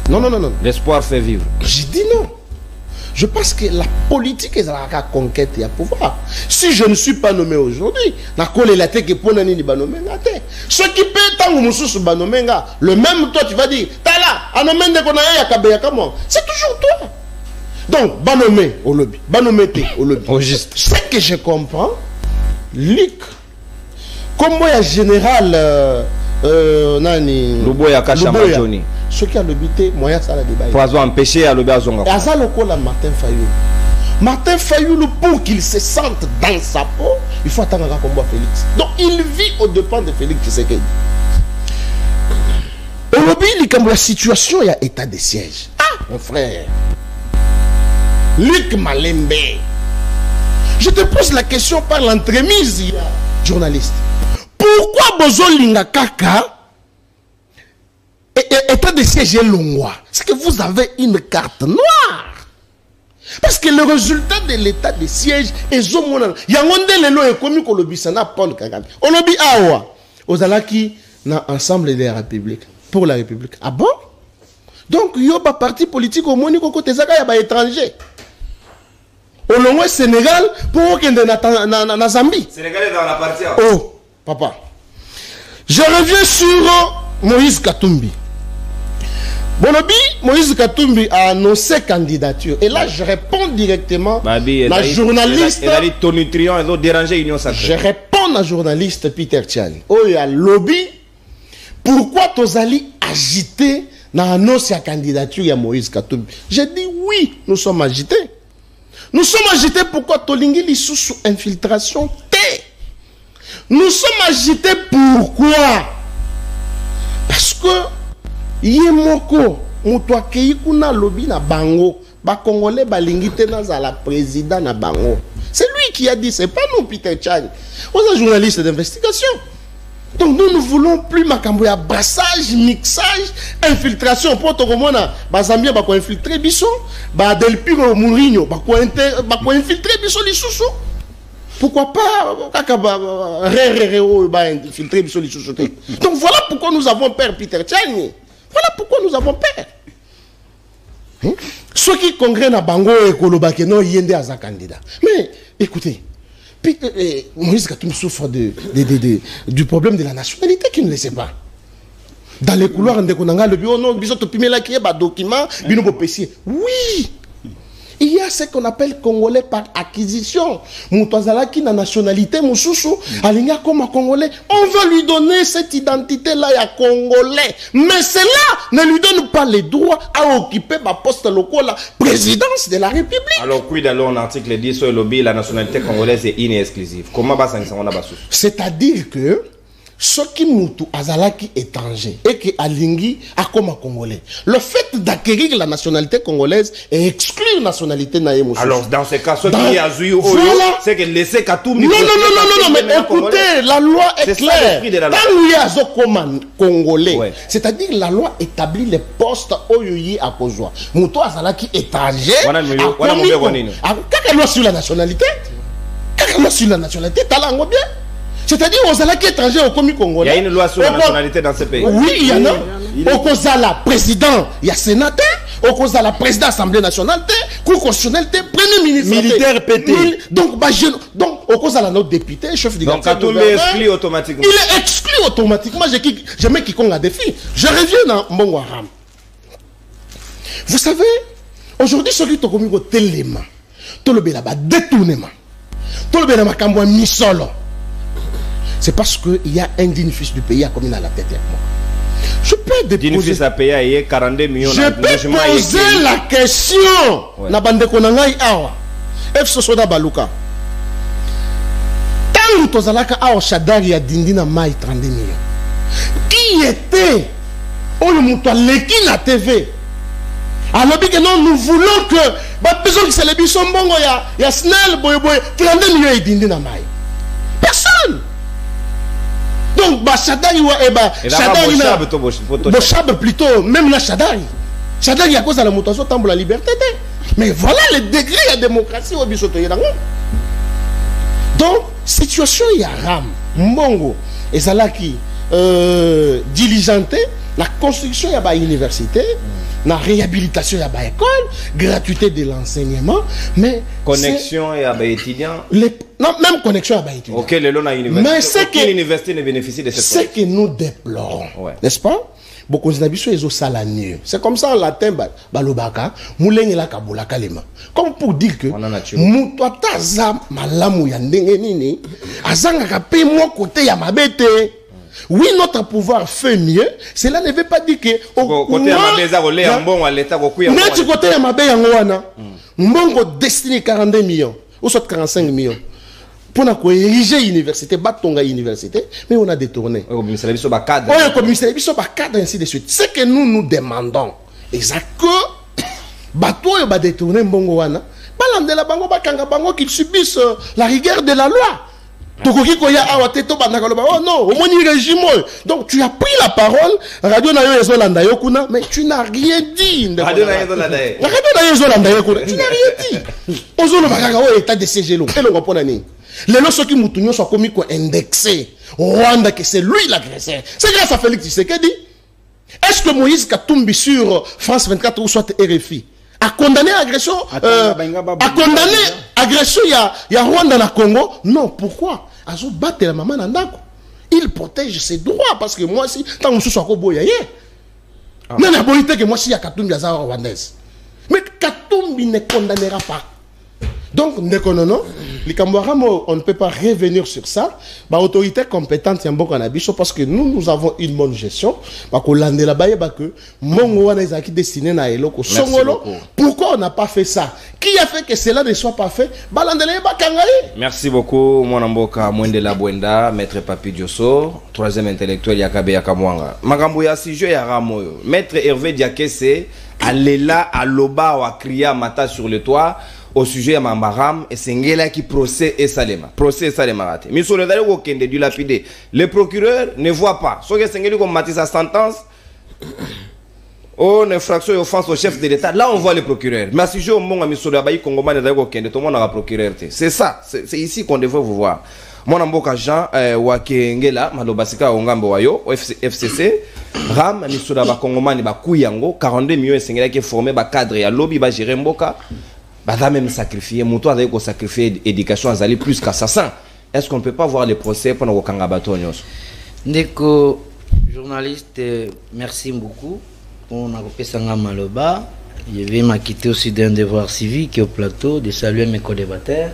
Non, non, non, non. L'espoir fait vivre. J'ai dit non. Je pense que la politique est la conquête et le pouvoir. Si je ne suis pas nommé aujourd'hui, ce qui peut être le même toi tu vas dire, c'est toujours toi. Donc, banomé au lobby, banomé au lobby. Au juste. Ce que je comprends, Luc, comme moi, général Nani Luboya Kachama Johnny. Ce qui a lobité, moi, ça la débat. Pour empêcher à lobby à Zonga. Martin Fayou. Martin Fayou, pour qu'il se sente dans sa peau, il faut attendre un combat Félix. Donc, il vit au dépens de Félix Tshisekedi. Au lobby, comme la situation, il y a état de siège. Ah, mon frère. Luc Malembe. Je te pose la question par l'entremise, journaliste. Pourquoi Bozo Lingakaka état de siège est longwa? C'est que vous avez une carte noire. Parce que le résultat de l'état de siège est zomonal. Yangonde lelo est commis ko lobby sana Paul Kagame. On lobby awa. Ozalaki na ensemble de la République pour la République. Ah bon? Donc yo ba parti politique au moni ko côté zaka ya ba étranger. Au long Sénégal pour qu'il na Zambie. Sénégal est dans la partie. Oh, papa. Je reviens sur Moïse Katumbi. Bonobi, Moïse Katumbi a annoncé candidature. Et là, je réponds directement à la journaliste. Elle a dit ton nutrient, elle a dérangé l'Union sacrée. Je réponds à la journaliste Peter Tchani. Oh, il y a lobby. Pourquoi Tozali agité dans l'annonce de la candidature à Moïse Katumbi? J'ai dit oui, nous sommes agités. Nous sommes agités pourquoi Tolingi li sous infiltration T. Nous sommes agités pourquoi? Parce que Yemoko Moutouakei kuna lobby na bango ba congolais balingi te na la président na bango. C'est lui qui a dit, c'est pas nous Peter Tchani. On est journaliste d'investigation. Donc nous ne voulons plus makambo ya brassage, mixage, infiltration. Pour tout le monde, Bazambia va infiltrer Bissot, ba Del Piro Mourinho va infiltrer Bissot les sous. Pourquoi pas infiltrer Bissot les sous. Donc voilà pourquoi nous avons peur Peter Tchani. Voilà pourquoi nous avons peur. Ceux qui congrès na bango et kolobake non yende à sa candidat. Mais écoutez, Moïse Katumbi souffre du problème de la nationalité qui ne le sait pas. Dans les couloirs, on a le bureau, non, bisous, tu peux mettre un document, oui. Il y a ce qu'on appelle Congolais par acquisition. Moutouazala qui n'a nationalité, Moussoussou, Aligna comme un Congolais. On veut lui donner cette identité-là à Congolais. Mais cela ne lui donne pas le droit à occuper ma poste locale, la présidence de la République. Alors, puis dans l'article 10 sur le lobby, la nationalité congolaise est inexclusive. Comment va ça? C'est-à-dire que ce qui mutu azalaki étranger et que alingi akoma congolais. Le fait d'acquérir la nationalité congolaise et exclure la nationalité naïmoussou. Alors, dans ce cas, ce qui a joué au c'est que laisser Katoumi. Non, mais écoutez, la loi est claire. Tant congolais, ouais. C'est-à-dire la loi établit les postes oyoyi à Kozwa. Mutu azalaki étranger. Quand loi sur la nationalité, talango bien. C'est-à-dire aux Alaki étrangers au commis congolais. Il y a une loi sur la nationalité dans ce pays. Oui, il y en a. Au Kozala président, il y a sénateur. Au Kozala président Assemblée nationale, Cour constitutionnelle, Premier ministre. Militaire pété. Donc, au Kozala notre député, chef du gouvernement. Donc, Katoumi est exclu automatiquement. Il est exclu automatiquement. Je mets quiconque à défi. Je reviens dans Mbongo Haram. Vous savez, aujourd'hui, celui qui a commis au téléma, tout le béla, détournement, tout le béla, Makambo, Misolo. C'est parce qu'il y a un digne fils du pays à commis à la tête avec moi. Je peux déposer. Digne fils à payer 42 millions. Je peux poser la question. Na bande konangai awa. F Sosoda Baluka. Tant que Tozalaka awa Shadari a dindina mai 32 millions. Qui était Oyo Moutoua Leki na TV? Alors que non, nous voulons que besoin que c'est les bisons bongo ya Snell boy 32 millions et dindina mai. Personne. Donc, Shadari Bochab plutôt, même la Shadari. Shadari à cause de la mutation tambour la liberté. Mais voilà le degré de démocratie au Bisoto. Donc, situation Yaram, Mbongo, et Zalaki, diligenté, la construction de l'université, la réhabilitation de l'école, gratuité de l'enseignement, mais connexion et étudiants. Non, même connexion à étudiants. Ok, le long à l'université. Mais c'est que l'université ne bénéficie de cette ce que nous déplorons, n'est-ce pas? Beaucoup de c'est comme ça en latin, balobaka, moulengela kabula kalema. Comme pour dire que mutuata za malamu ya ndenge nini, azanga kape mo côté ya mabete. Oui, notre pouvoir fait mieux. Cela ne veut pas dire que côté ya mabeza rolé en bon à l'état ko kuya. Mais du côté ya mabe ya ngwana, mbongo destiné 42 millions ou soit 45 millions. Pour ériger l'université, batonga université, mais on a détourné. Au ministère de cadre. Oui, au ministère de cadre, ainsi de suite. Ce que nous demandons, c'est que bateau va détourner Mbongoana, balandela bango bakanga bango qu'ils subissent la rigueur de la loi. Oh non, au moins il régime. Donc tu as pris la parole, Radio Nayo Ezolanda Yokuna, mais tu n'as rien dit. Radio Nayo Ezolanda Yokuna, tu n'as rien dit. Ozolo Bakaga état de siège long. Et le Waponani. Les lois qui moutounio sont commis indexés. Rwanda que c'est lui l'agresseur. C'est grâce à Félix Tshisekedi. Est-ce que Moïse Katumbi sur France 24 ou soit RFI a condamné l'agression, a condamné l'agression il y a Rwanda na Congo? Non, pourquoi? Azo battre la maman Nandako. Il protège ses droits parce que moi si tant que je suis à Koboyaye. Non, la bonité que moi si il y a Katumbi à Rwandaise. Mais Katumbi ne condamnera pas. Donc, on ne peut pas revenir sur ça. L'autorité compétente parce que nous avons une bonne gestion. Pourquoi on n'a pas fait ça? Qui a fait que cela ne soit pas fait? Merci beaucoup, mon amboka Mwendela Bwenda, maître Papi Diosso, troisième intellectuel Yakabe Yakamwanga. Magambouya si je Yaramoyo, maître Hervé Diakese, Alela, Aloba, ou Akria, Mata sur le toit. Au sujet de Mambaram et Sengela qui procès et Salema. Procès et Salema. Mais sur le dernier week-end du lapidé, le procureur ne voit pas. Soit que Sengeli comme Mathis sa sentence, on infraction et offense au chef de l'État. Là, on voit le procureur. Mais si je au monde à Missoula Bayi, Congo, tout le monde a un procureur. C'est ça. C'est ici qu'on devrait vous voir. Mon amboka Jean, Wakengela, Malobasika, Ongambo Wayo, FCC, Ram, Missoula Bakongomani, Bakuyango, 42 millions de Sengela qui est formé, Bakadre, à Lobby, Bajirem Boka. Bada même sacrifier, Mouto a sacrifié l'éducation à Zali plus qu'assassin. Est-ce qu'on ne peut pas voir les procès pendant le Kangabato Nyos? Ndeko, journaliste, merci beaucoup. On a repéré Sanga Maloba. Je vais m'acquitter aussi d'un devoir civique au plateau de saluer mes co-débatteurs.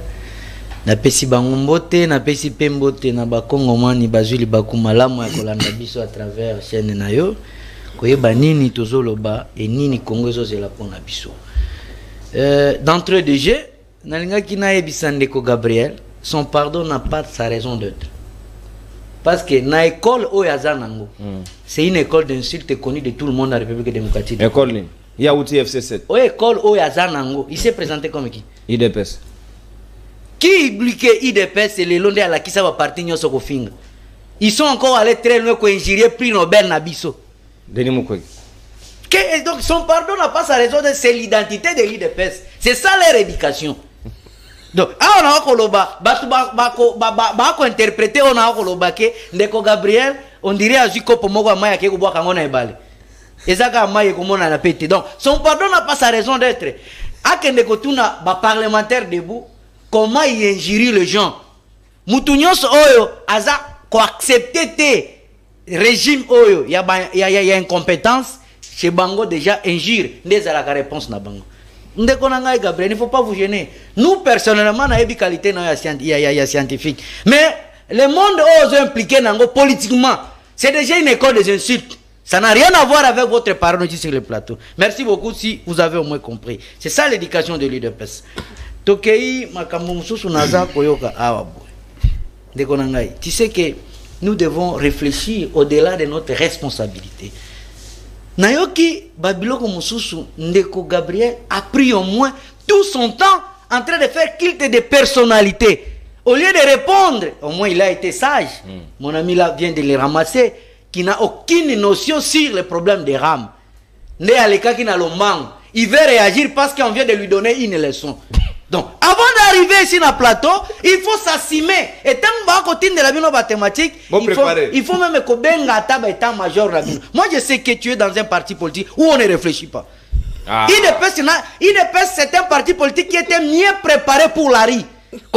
Na pesi bangombote, na pesi pembote, na bakongomani bazuli bakumalamu ya kolanda biso à travers chaîne nayo. Koyeba nini tozoloba et nini Congo zozela pona biso. D'entrée de jeu, Nalinga Kinae Bissandeko Gabriel, son pardon n'a pas sa raison d'être. Parce que na école Oyazanango, c'est une école d'insulte connue de tout le monde dans la République démocratique. École Yaouti FC7. Au école Oyazanango, il s'est présenté comme qui? IDPS. Qui publique IDPS et les Londres à la qui ça va partir Nyoso Kofinga. Ils sont encore allés très loin pour injurier prix Nobel Nabiso. Denis Mukwege. Donc son pardon n'a pas sa raison, c'est l'identité de l'IDPS. C'est ça leur éducation. Donc, on a koloba, bako interpréter, on a koloba que Ndeko Gabriel, on dirait à Zuko Pomoko Amaya qui est au bois Kangona et Balé. Et ça, Amaya comme on a pété. Donc, son pardon n'a pas sa raison d'être. Akendeko Tuna, parlementaire debout, comment il injurie les gens. Moutounyos Oyo, Aza, ko accepter tes régimes Oyo, il y a incompétence, chez Bango déjà injure, des à la réponse na Bango. Gabriel, il ne faut pas vous gêner. Nous, personnellement, on a une qualité scientifique. Mais le monde ose impliquer politiquement. C'est déjà une école des insultes. Ça n'a rien à voir avec votre parole sur le plateau. Merci beaucoup si vous avez au moins compris. C'est ça l'éducation de l'UDPS. Tokei, Makamumusu, Naza, Koyoka, Awabo. Tu sais que nous devons réfléchir au-delà de notre responsabilité. Nayoki Babiloko Mususu Ndeko Gabriel a pris au moins tout son temps en train de faire culte de personnalité. Au lieu de répondre, au moins il a été sage. Mon ami là vient de les ramasser, qui n'a aucune notion sur les problèmes des rames. Né à l'écart qui n'a le manque. Il veut réagir parce qu'on vient de lui donner une leçon. Donc, avant d'arriver ici dans le plateau, il faut s'assumer. Et tant que tu de la mathématique, il faut même que benga taba étant major. Moi, je sais que tu es dans un parti politique où on ne réfléchit pas. IDPS, c'est un parti politique qui était mieux préparé pour la RI. Mais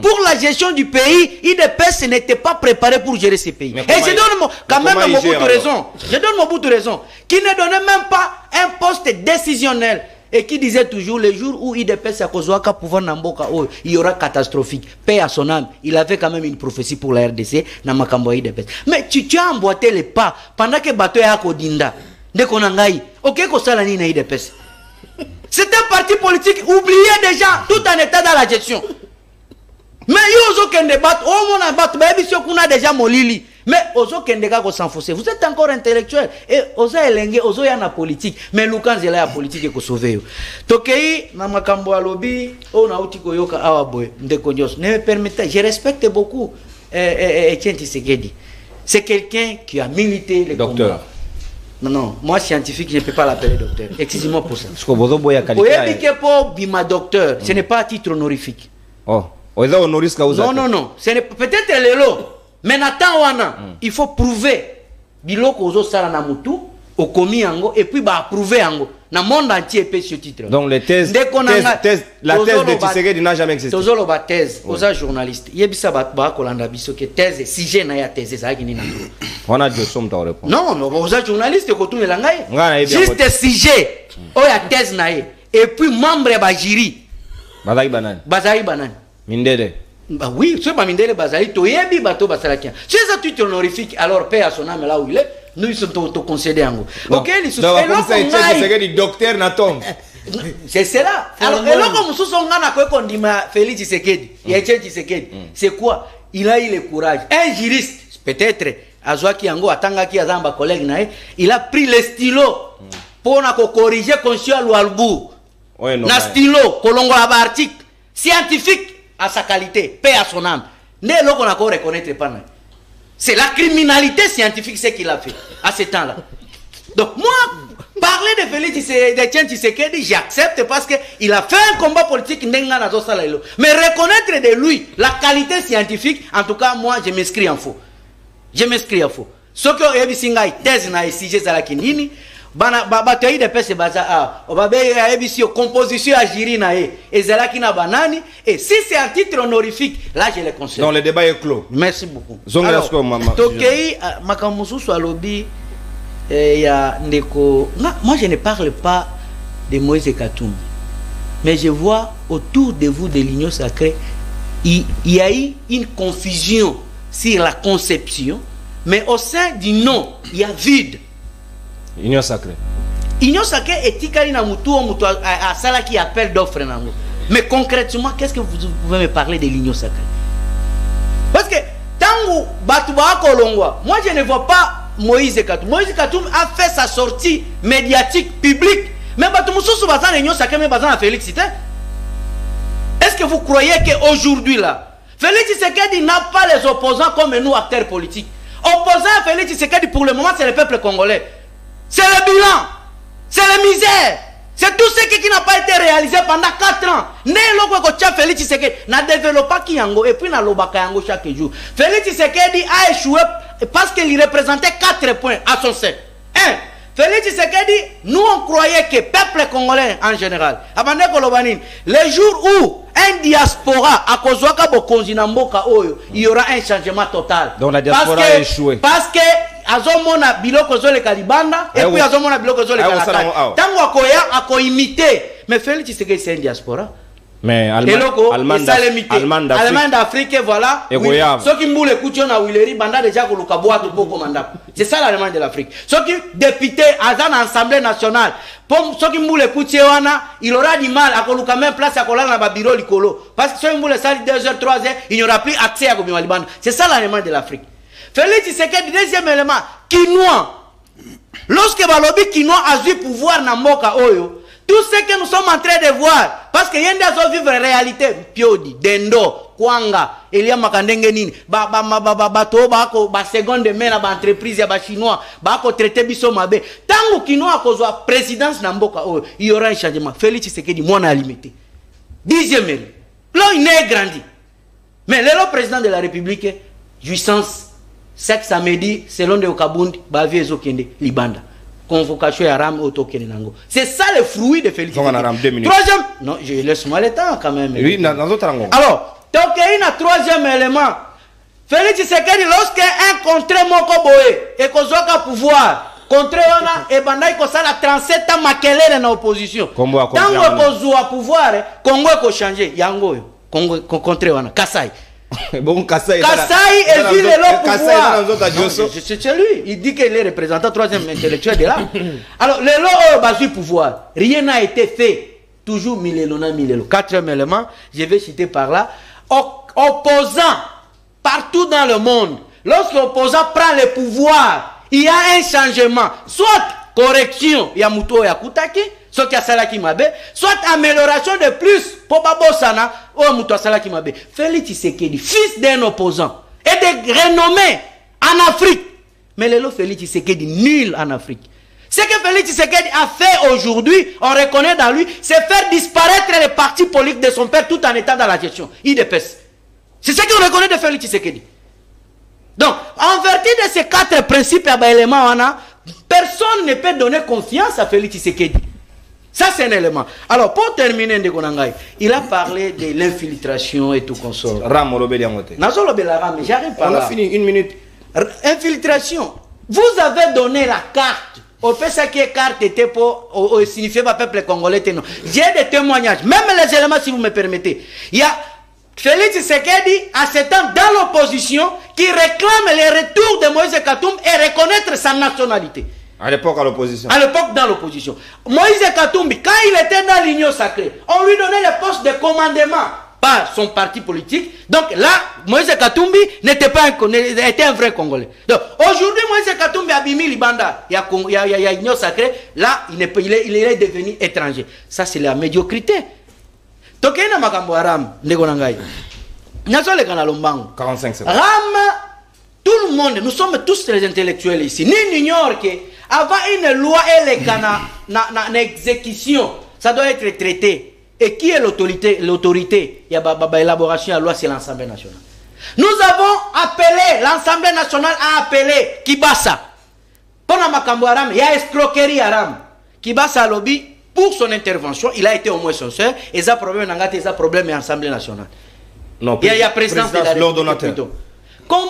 pour la gestion du pays, IDPS n'était pas préparé pour gérer ce pays. Et je donne quand même mon bout de raison. Je donne mon bout de raison. Qui ne donnait même pas un poste décisionnel. Et qui disait toujours, le jour où IDPS a Kozouaka pouvoir Namboka, il y aura catastrophique. Paix à son âme. Il avait quand même une prophétie pour la RDC, Namakambo IDPS. Mais tu as emboîté les pas pendant que Bato est à Kodinda. Dès qu'on a eu, ok, Kosalani na IDPS. C'est un parti politique oublié déjà, tout en état dans la gestion. Mais il y a aucun débat, on a déjà molili. Mais aucun débat qu'on s'enfoncer. Vous êtes encore intellectuel. Et osa elenge, osa yana politique. Mais Lukan zela ya politique ko sauver. Tokei na makambo alobi, on a outi koyoka awaboy ndekonyos. Ne me permettez, je respecte beaucoup Etienne Tshisekedi. C'est quelqu'un qui a milité les combats. Non, moi scientifique, je ne peux pas l'appeler docteur. Excusez-moi pour ça. Docteur, ce n'est pas à titre honorifique. Oh, non. Peut-être le lot. Mais Nathan, il faut prouver. Biloko ozo sala na mutu, au commis ango, et puis approuver ango. Dans le monde entier, peut ce titre. Donc les thèses, la thèse de Tshisekedi n'a jamais existé. Tozolo ba thèse, aux journalistes. Yebisa ba kolanda biso que thèse, si j'ai na ya thèse, ça qui ni na. On a deux sommes dans réponse. Non, aux journalistes ko tout la ngai. Juste sujet, o ya thèse na et puis membre ba jury. Bazai banan. Mindele. Bah oui, c'est pas Mindele Bazali, Toyebi Bato Basalakian. C'est ça tout honorifique, alors paix à son âme là où il est, nous ils sont concédés en gros. Ok, les sous-titres. Docteur Natom. C'est cela. Alors, et là, comme sous son gana, quoi qu'on dit, Félix Tshisekedi, Etienne Tshisekedi, c'est quoi? Il a eu le courage. Un juriste, peut-être, Azwaki Ango, Atanga qui a zamba collègue, il a pris le stylo pour corriger Consuel Oualbou. Na stylo, Kolongo article scientifique. À sa qualité, paix à son âme. Ne l'on a reconnaître pas. C'est la criminalité scientifique ce qu'il a fait à ce temps-là. Donc moi, parler de Félix Etienne Tshisekedi, j'accepte parce qu'il a fait un combat politique. Mais reconnaître de lui la qualité scientifique, en tout cas, moi, je m'inscris en faux. Je m'inscris en faux. Ce que Ebisinga thèse na SIG Zalakinini, bataille de paix c'est bazar. On va composition à Jiri nae et Zalakina banani. Et si c'est un titre honorifique, là je le conseille. Donc le débat est clos. Merci beaucoup. Tokei Makamusu Swalobi moi je ne parle pas de Moïse Katumbi, mais je vois autour de vous de l'Union sacrée, il y a eu une confusion sur la conception, mais au sein du nom, il y a vide. Union sacrée. Union sacrée est tikali na mutu a sala qui appelle d'offre nango. Mais concrètement, qu'est-ce que vous pouvez me parler de l'union sacrée? Parce que Tango Batouba Kolongwa, moi je ne vois pas Moïse Katoum. Moïse Katoum a fait sa sortie médiatique publique. Mais Batoumoussou Bazan l'union sacrée, mais Bazan a Félix Tshisekedi. Est-ce que vous croyez qu'aujourd'hui là, Félix Tshisekedi n'a pas les opposants comme nous, acteurs politiques? Opposant à Félix Tshisekedi pour le moment, c'est le peuple congolais. C'est le bilan, c'est la misère, c'est tout ce qui n'a pas été réalisé pendant 4 ans. Né Félix Tshisekedi n'a développé Kiyango et puis n'a lobaka yango chaque jour. Félix Tshisekedi a échoué parce qu'il représentait 4 points à son sein. 1. Félix Tshisekedi, nous on croyait que le peuple congolais en général, les jours où un diaspora à Kozwaka Bokonzi na mboka oyo, il y aura un changement total. Donc la diaspora a échoué. Parce que azomona biloko zole kalibanda et puis azomona biloko zole kalakali. Tango akoya akoimiter. Mais Félix Tshisekedi c'est un diaspora. Mais Allemagne d'Afrique, voilà. Ceux qui moulent les na Willery, banda déjà ko lukaboa to boko manda. C'est ça l'Allemagne de l'Afrique. Ceux qui députés à l'Assemblée nationale, pour ceux qui moulent les wana, il aura du mal à koluka même place à kola na ba bureau likolo. Parce que ceux qui moulent ça 2h 3h, il n'y aura plus accès à Gomima Libanda. C'est ça l'Allemagne de l'Afrique. Félix Tshisekedi, deuxième élément, Kinois. Lorsque Balobi Kinois a eu pouvoir na mboka oyo, tout ce que nous sommes en train de voir, parce que yende azo vivre réalité, Piodi, Dendo, Kwanga, Elia Makandenge nini, bato bako ba seconde main na ba entreprise ya ba chinois, bako traiter biso mabe. Tango Kinois akozwa présidence na mboka oyo, il y aura un changement. Félix Tshisekedi mwana limité. 10e élu. Là il est grandi. Mais le président de la République, jouissance, chaque samedi, selon de Okabundi, bavi ezokende Libanda. Convocation à Ram Otokenenango. C'est ça le fruit de Félix Tshisekedi. Troisième, non, je laisse-moi le temps quand même. Oui, dans d'autres angles. Alors, donc il y a un troisième élément. Félix Tshisekedi, lorsqu'un contre Mokoboé et qu'on soit au pouvoir, contre Wana et Bandaï qu'on a 37 ans makelele dans l'opposition. Tant qu'on soit au pouvoir, Congo a changé. Yango, Congo contre Wana, Kassai. Bon, Kassai et puis le c'est lui. Il dit qu'il est représentant 3e intellectuel de là. Alors, le lot basé pouvoir. Rien n'a été fait. Toujours Milelona. 4e élément, je vais citer par là. Opposant partout dans le monde. Lorsque l'opposant prend le pouvoir, il y a un changement. Soit correction, Yamuto Yakutaki, soit Salaki Mabe, soit amélioration de plus pour Babosana, ou Muto Salaki Mabe. Félix Tshisekedi, fils d'un opposant, et de renommée en Afrique. Mais le lot Félix Tshisekedi, nul en Afrique. Ce que Félix Tshisekedi a fait aujourd'hui, on reconnaît dans lui, c'est faire disparaître les partis politiques de son père tout en étant dans la gestion. IDPS. C'est ce qu'on reconnaît de Félix Tshisekedi. Donc, en vertu de ces 4 principes et éléments, personne ne peut donner confiance à Félix Tshisekedi. Ça, c'est un élément. Alors, pour terminer, il a parlé de l'infiltration et tout consort. J'arrive par là. On a fini, 1 minute. Infiltration. Vous avez donné la carte. Au fait, ça qui est carte était pour signifier le peuple congolais. J'ai des témoignages, même les éléments, si vous me permettez. Il y a Félix Tshisekedi, à ce temps, dans l'opposition, qui réclame le retour de Moïse Katoum et reconnaître sa nationalité. À l'époque, à l'opposition. À l'époque, dans l'opposition. Moïse Katumbi, quand il était dans l'Union sacrée, on lui donnait le poste de commandement par son parti politique. Donc là, Moïse Katumbi n'était pas était un vrai Congolais. Donc aujourd'hui, Moïse Katumbi a bimi Libanda. Il y a l'Union sacrée. Là, il est devenu étranger. Ça, c'est la médiocrité. Donc, il y a Makambo Ram, Negonangai. Nous sommes les Kanalombango. 45 secondes. Ram, tout le monde, nous sommes tous les intellectuels ici. Ni n'ignore que avant une loi et les cana na exécution, ça doit être traité. Et qui est l'autorité? L'autorité, il y a élaboration de la loi, c'est l'Assemblée nationale. Nous avons appelé, l'Assemblée nationale a appelé Kibasa. Pendant Makambo Aram, il y a escroquerie Aram. Kibasa lobby, pour son intervention, il a été au moins sincère. Et ça problème, il y a problème à l'Assemblée nationale. Non, il y a présidence de la République. Comment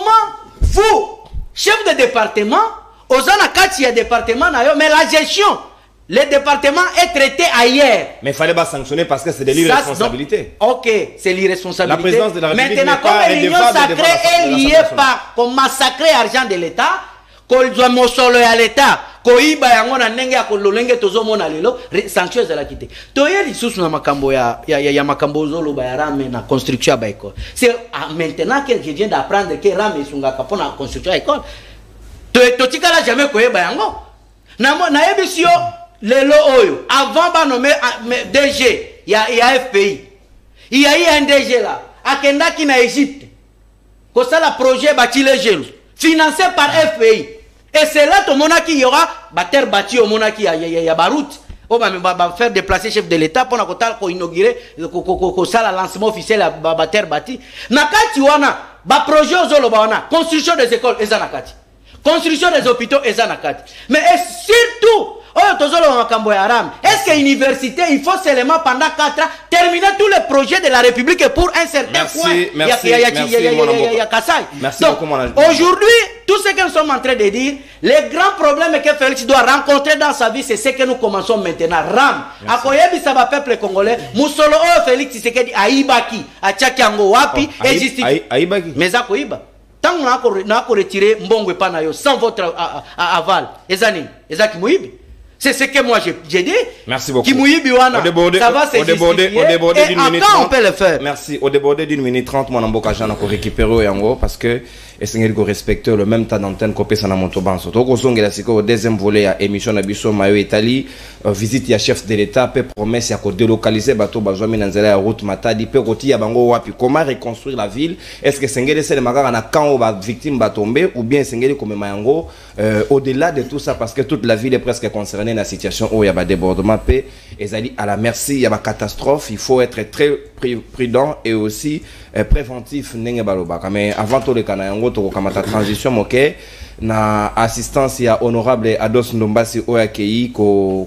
vous, chef de département, aux il y a département, mais la gestion, le département est traité ailleurs. Mais il fallait pas sanctionner parce que c'est de l'irresponsabilité. Ok, c'est l'irresponsabilité. La présidence de la République. Maintenant, comme l'Union sacrée est liée par qu'on massacrer l'argent de l'État, qu'on doit mossoler à l'État, koiba yango na ndenge ya kololenge tozomona lelo sanction ezala kite toye lisusu na makambo ya makambo zoloba ya rame na construction ya école c'est maintenant que je viens d'apprendre que rame isungaka pour la construction ya école totikala jamais koyeba yango na yebisio lelo oyo avant ba nommer DG ya FPI il y a eu un DG là akenda ki na Égypte ko ça la projet bâti les gelo financé par FPI et c'est là tout mona qui y aura terre bâti au mona qui ya baroute on va faire déplacer chef de l'état pour na ko inaugurer ko ça la lancement officiel ya terre bâti na kati wana ba projet ozolo ba wana construction des écoles ezana kati construction des hôpitaux ezana kati mais surtout est-ce que l'université, il faut seulement pendant 4 ans terminer tous les projets de la République pour un certain point. Merci beaucoup, mon ami. Aujourd'hui, tout ce que nous sommes en train de dire, les grands problèmes que Félix doit rencontrer dans sa vie, c'est ce que nous commençons maintenant. Ram, Akoyebi Saba peuple congolais, Moussolo Félix Tshisekedi Aibaki, Achakiango Wapi, et justifié. Aibaki. Mais Akoyiba. Tant qu'on a retiré Mbongwe Panayo sans votre aval, Ezaki Mouibi. C'est ce que moi j'ai dit. Merci beaucoup. Ça va se justifier. Et encore on peut le faire. Merci. Au débordé d'une minute 30, mon amboka j'en ai récupéré yango parce que essayer de respecter le même temps d'antenne qu'on ça na motoban. Surtout qu'on songe la au deuxième volet à émission na biso Mayo Italie visite ya chef de l'État pe promesse ya ko délocaliser bateau bazwa minanzela ya route Matadi pe roti ya bango wapi comment reconstruire la ville est-ce que sengeli c'est le magara na quand ba victime ba tomber ou bien sengeli comme mayango au-delà de tout ça parce que toute la ville est presque concernée dans la situation où il y a ba débordement pe ezali à la merci il y a ba catastrophe il faut être très prudent et aussi préventif ndenge balobaka mais avant tout le kana yango to kamata transition moke na assistance ya honorable Ados Ndombasi Oyakei ko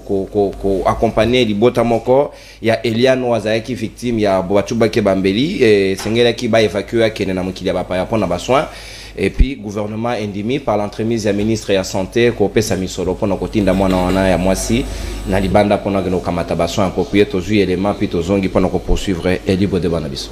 accompagner libota moko ya Eliane Wazayaki victime ya Boachuba Kebambeli et sengela ki ba évacuer kene na mukili ba pa pona ba soin et puis gouvernement endimi par l'entremise ya ministre ya santé ko pesa misolo pona kotinda mwana wana ya mwasi na libanda pona no kamata ba soin approprié to zu élément puis to zongi pona ko poursuivre et libre de banabiso.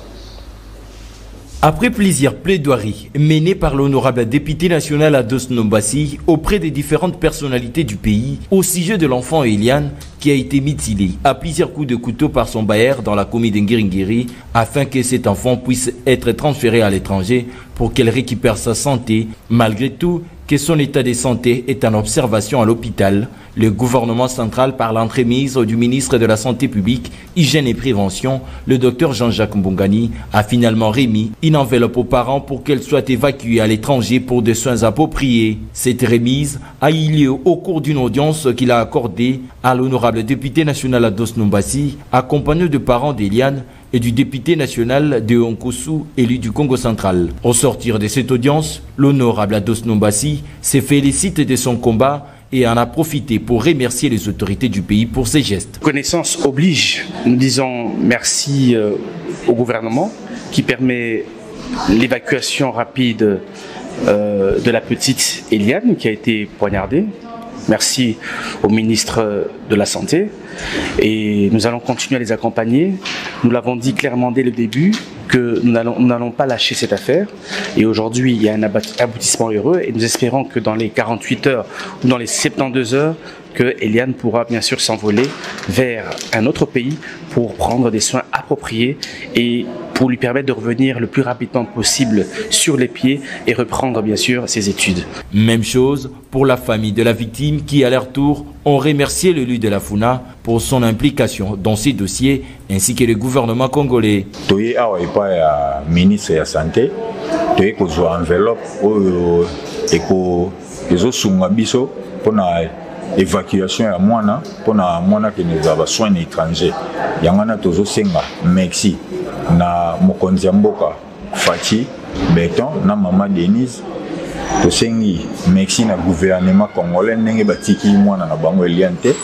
Après plusieurs plaidoiries menées par l'honorable député national Ados Ndombasi auprès des différentes personnalités du pays au sujet de l'enfant Eliane qui a été mutilé à plusieurs coups de couteau par son bailleur dans la commune de Ngiringiri afin que cet enfant puisse être transféré à l'étranger pour qu'elle récupère sa santé, malgré tout que son état de santé est en observation à l'hôpital. Le gouvernement central, par l'entremise du ministre de la Santé publique, Hygiène et Prévention, le docteur Jean-Jacques Mbongani, a finalement remis une enveloppe aux parents pour qu'elle soit évacuée à l'étranger pour des soins appropriés. Cette remise a eu lieu au cours d'une audience qu'il a accordée à l'honorable député national Ados Ndombasi, accompagné de parents d'Eliane et du député national de Onkosu, élu du Congo central. Au sortir de cette audience, l'honorable Ados Ndombasi s'est félicité de son combat et en a profité pour remercier les autorités du pays pour ces gestes. Connaissance oblige. Nous disons merci au gouvernement qui permet l'évacuation rapide de la petite Eliane qui a été poignardée. Merci au ministre de la Santé et nous allons continuer à les accompagner. Nous l'avons dit clairement dès le début que nous n'allons pas lâcher cette affaire et aujourd'hui il y a un aboutissement heureux et nous espérons que dans les 48 heures ou dans les 72 heures que Eliane pourra bien sûr s'envoler vers un autre pays pour prendre des soins appropriés et pour lui permettre de revenir le plus rapidement possible sur les pieds et reprendre bien sûr ses études. Même chose pour la famille de la victime qui à leur tour ont remercié l'élu de la FUNA pour son implication dans ces dossiers ainsi que le gouvernement congolais. Toye awa epa ya ministre ya santé toye kozwa enveloppe oyo eko ezosunga biso pona évacuation ya mwana pona mwana keneza ba soins étrangers yangana tozosenga merci na mokonzi ya mboka Fati Beton na mama Denise tosengi merci na gouvernement congolais ndenge batiki mwana na bango Eliane te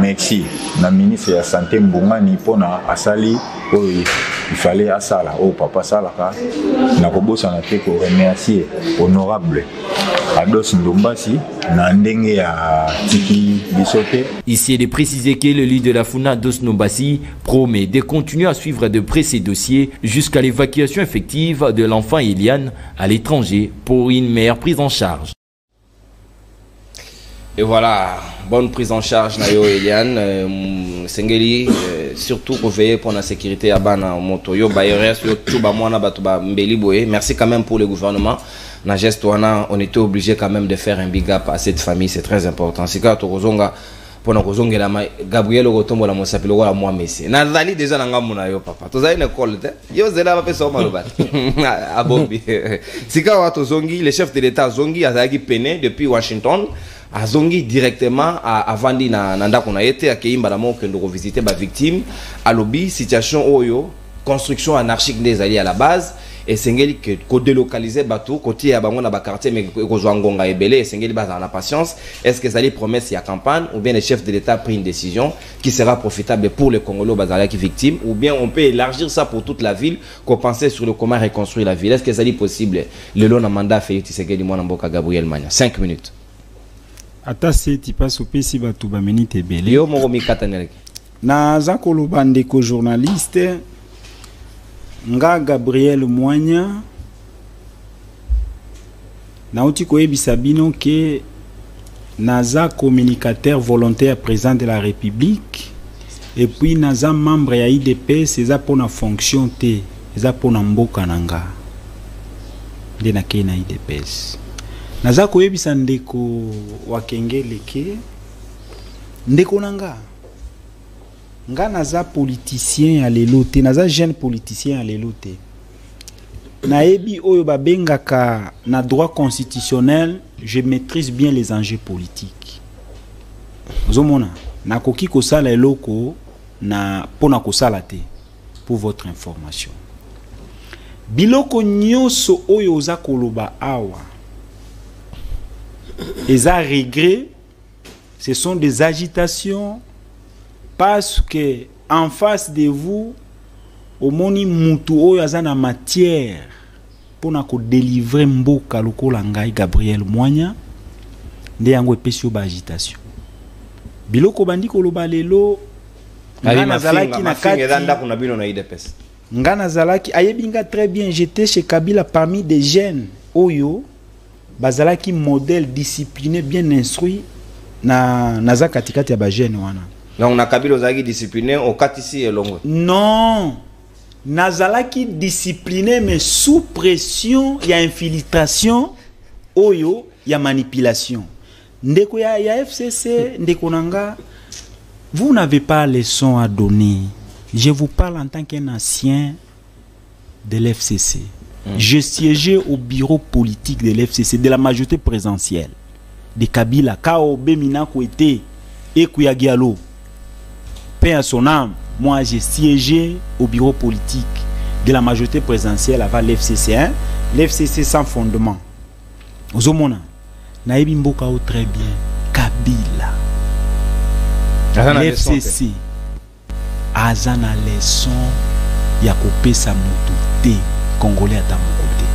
merci na ministre ya santé Mbongani pona asali oyo il fallait asala o papa salaka na kobosana te ko remercier honorable Ados Ndombasi na ndenge ya tiki bisote. Ici il est précisé que le leader de la FUNA Ados Ndombasi promet de continuer à suivre de près ces dossiers jusqu'à l'évacuation effective de l'enfant Eliane à l'étranger pour une meilleure prise en charge. Et voilà, bonne prise en charge Nayo Eliane, Sengeli, surtout pour veiller pour la sécurité à Bana moto yo bayres yo tuba mwana batuba mbeli boye. Merci quand même pour le gouvernement. Na geste on était obligé quand même de faire un big up à cette famille, c'est très important. C'est quand Tokozonga pour na kozongela Gabriel Ogotombo la mosapilo wala moi Messi. Na zali déjà na ngamu na yo papa. Tozali na école te. Yo zela ba pesa o maloba. A Bobby. Sika wa tozongi le chef de l'état zongi azaki pené depuis Washington. Azongi directement à Vandi na ndako na yete akeyimba na moko ndoko visiter ba victime à lobby situation oyo construction anarchique des alliés à la base et sengeli que ko délocaliser bateau côté ya bango na ba quartier mais ko ngonga ebele sengeli baza na patience est-ce que ça promesse ya campagne ou bien le chef de l'état pris une décision qui sera profitable pour les Congolais bazala qui victimes ou bien on peut élargir ça pour toute la ville qu'on pensait sur le comment reconstruire la ville est-ce que ça possible le long na mandat Félix Tshisekedi mwana mboka Gabriel Manya 5 minutes. Ata seti paso pesi batu ba menite belé. Yo moko mikataneleki. Na zakolo bandeko journaliste nga Gabriel Mwanya na uti koyebisa bino ke naza communicateur volontaire président de la République et puis naza membre ya IDPS eza pona fonction te eza pona mboka nanga de na ke na IDPS. Naza koyebisa ndeko wakengele ke ndeko nanga nga naza politicien ya lelo te naza jeune politicien ya lelo te nayebi oyo babengaka na droit constitutionnel je maîtrise bien les enjeux politiques ozomona nakoki kosala eloko na pona kosala te pour votre information biloko nyonso oyo oza koloba awa et à regret, ce sont des agitations parce que en face de vous, au moni mutu oyo azana matière pour na ko délivrer mboka lokola ngai Gabriel Mwanya nde yango epesi ba agitation. Biloko bandi koloba lelo ngana zalaki na kati kuna bino na IDPS. Ngana zalaki ayebinga très bien j'étais chez Kabila parmi des jeunes oyo bazalaki modèle discipliné bien instruit na naza katikati ya ba jeune wana. Donc na Kabila ozaki discipliné au katisi elongo. Non. Nazalaki discipliné mais sous pression il y a infiltration oyo il y a manipulation. Ndeko ya FCC ndeko nanga vous n'avez pas leçon à donner. Je vous parle en tant qu'un ancien de l'FCC. Je siégeais au bureau politique de l'FCC, de la majorité présidentielle de Kabila, Kaobe Minako était et Kouyagialo. Paix à son âme, moi j'ai siégé au bureau politique de la majorité présidentielle avant l'FCC 1, l'FCC sans fondement. Ozomona, Naïbi Mbokao très bien, Kabila, l'FCC, Azana leçon, Yakope Samoutoute. Congolais à ta côté.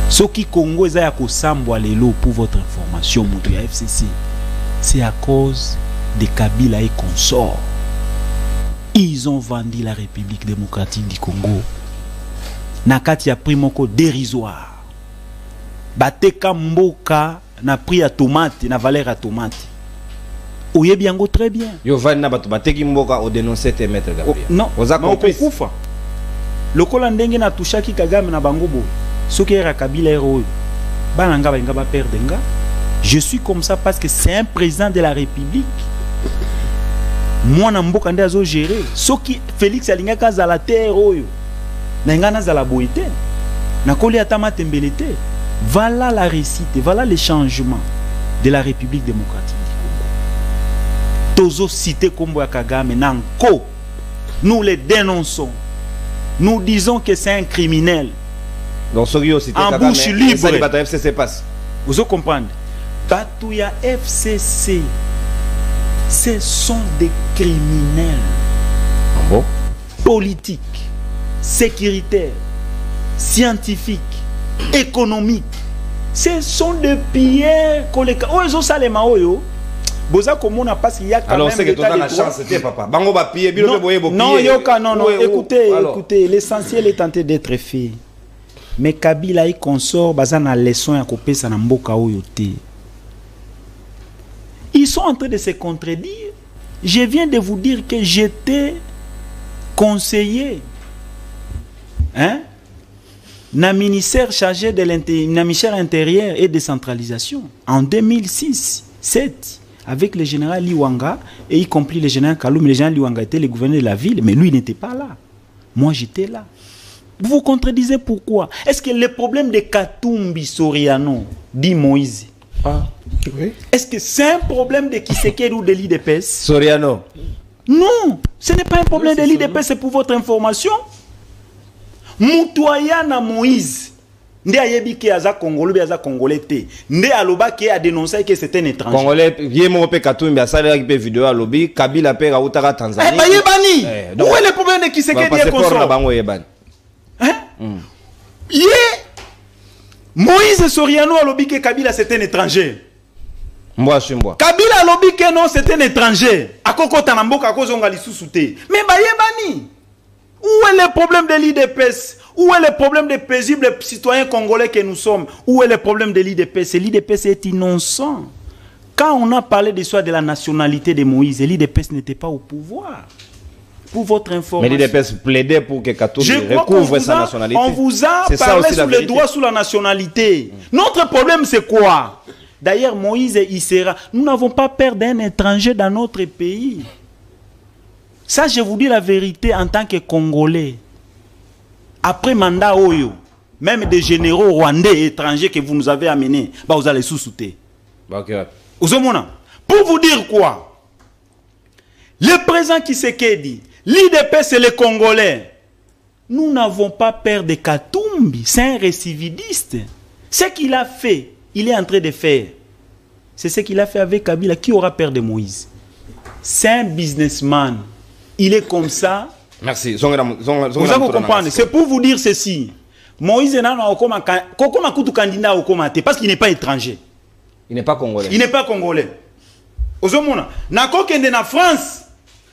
Ce qui Congo est à Kosambo lelo pour votre information, Moutou ya FCC, c'est à cause de Kabila et consorts. Ils ont vendu la République démocratique du Congo. Nakati a pris moko dérisoire. Bateka mboka na prix à tomate, na valeur à tomate. Oye biango très bien. Yo vani na batu bateki mboka o dénoncer tes maîtres Gabriel. Non, okufa. Lokola ndenge na tushaki Kagame na bango bo soki era Kabila ero bananga ba ngaba perdre nga je suis comme ça parce que c'est un président de la République moi na mboka nde azo gérer soki Félix alinga kazala terre oyo na ngana zala boité na koli atama tembelete voilà la réussite voilà le changement de la République démocratique du Congo tozo cité kombo ya Kagame nanko nous les dénonçons. Nous disons que c'est un criminel. Donc, en bouche libre. FCC passe. Vous comprenez? Batouya FCC, ce sont des criminels. Ah bon? Politiques, sécuritaires, scientifiques, économiques. Ce sont des pierres collectées. Oh, ils ont ça les maoyo. Boza comme on a pas qu'il y a quand alors même c'est que tu as la chance c'était papa bango ba pied bilo boye bo pied non yoka non non écoutez l'essentiel est tenté d'être fait mais Kabila et consort baza na leçon ya kopesa na mboka oyo te ils Ils sont en train de se contredire. Je viens de vous dire que j'étais conseiller na ministère chargé de ministère intérieur et décentralisation en 2006-7 avec le général Liwanga et y compris le général Kaloum. Le général Liwanga était le gouverneur de la ville, mais lui n'était pas là. Moi j'étais là. Vous vous contredisez pourquoi? Est-ce que le problème de Katumbi Soriano, dit Moïse, oui. Est-ce que c'est un problème de Kisekedi ou de l'IDPS? Soriano. Non, ce n'est pas un problème de l'IDPS, c'est pour votre information. Moutoyana Moïse, Ndé ayebi ke aza Congolais, aza Congolais te. Ndé aloba ke a dénoncé que c'était un étranger. Congolais, yemo pe Katumbi asala ki pe vidéo alobi, Kabila pe rautaka Tanzanie. Eh ba yebani. Où est le problème de Kisekedi et consort? Bango yebani. Hein? Moïse Soriano alobi ke Kabila c'était un étranger. Mboa Shimboa. Kabila alobi ke non c'était un étranger. Akoko tanamboka kozonga lisusu te. Mais ba yebani. Où est le problème de l'IDPS? Où est le problème des paisibles citoyens congolais que nous sommes? Où est le problème de l'IDPS? L'IDPS est innocent. Quand on a parlé de soi de la nationalité de Moïse, l'IDPS n'était pas au pouvoir. Pour votre information. Mais l'IDPS plaidait pour que Katumbi recouvre sa nationalité. On vous a parlé sous le droit sous la nationalité. Notre problème c'est quoi? D'ailleurs Moïse il sera. Nous n'avons pas peur d'un étranger dans notre pays. Ça, je vous dis la vérité en tant que Congolais. Après mandat Oyo, même des généraux rwandais et étrangers que vous nous avez amenés, bah vous allez sous-souter. Pour vous dire quoi? Le président Kisekedi, l'IDP c'est les Congolais. Nous n'avons pas peur de Katumbi. C'est un récidiviste. Ce qu'il a fait, il est en train de faire. C'est ce qu'il a fait avec Kabila. Qui aura peur de Moïse? C'est un businessman. Il est comme ça. Merci. Vous allez comprendre. C'est pour vous dire ceci. Moïse n'a pas candidat au comité parce qu'il n'est pas étranger. Il n'est pas congolais. Il n'est pas congolais. Ozomona. Nako kende na France.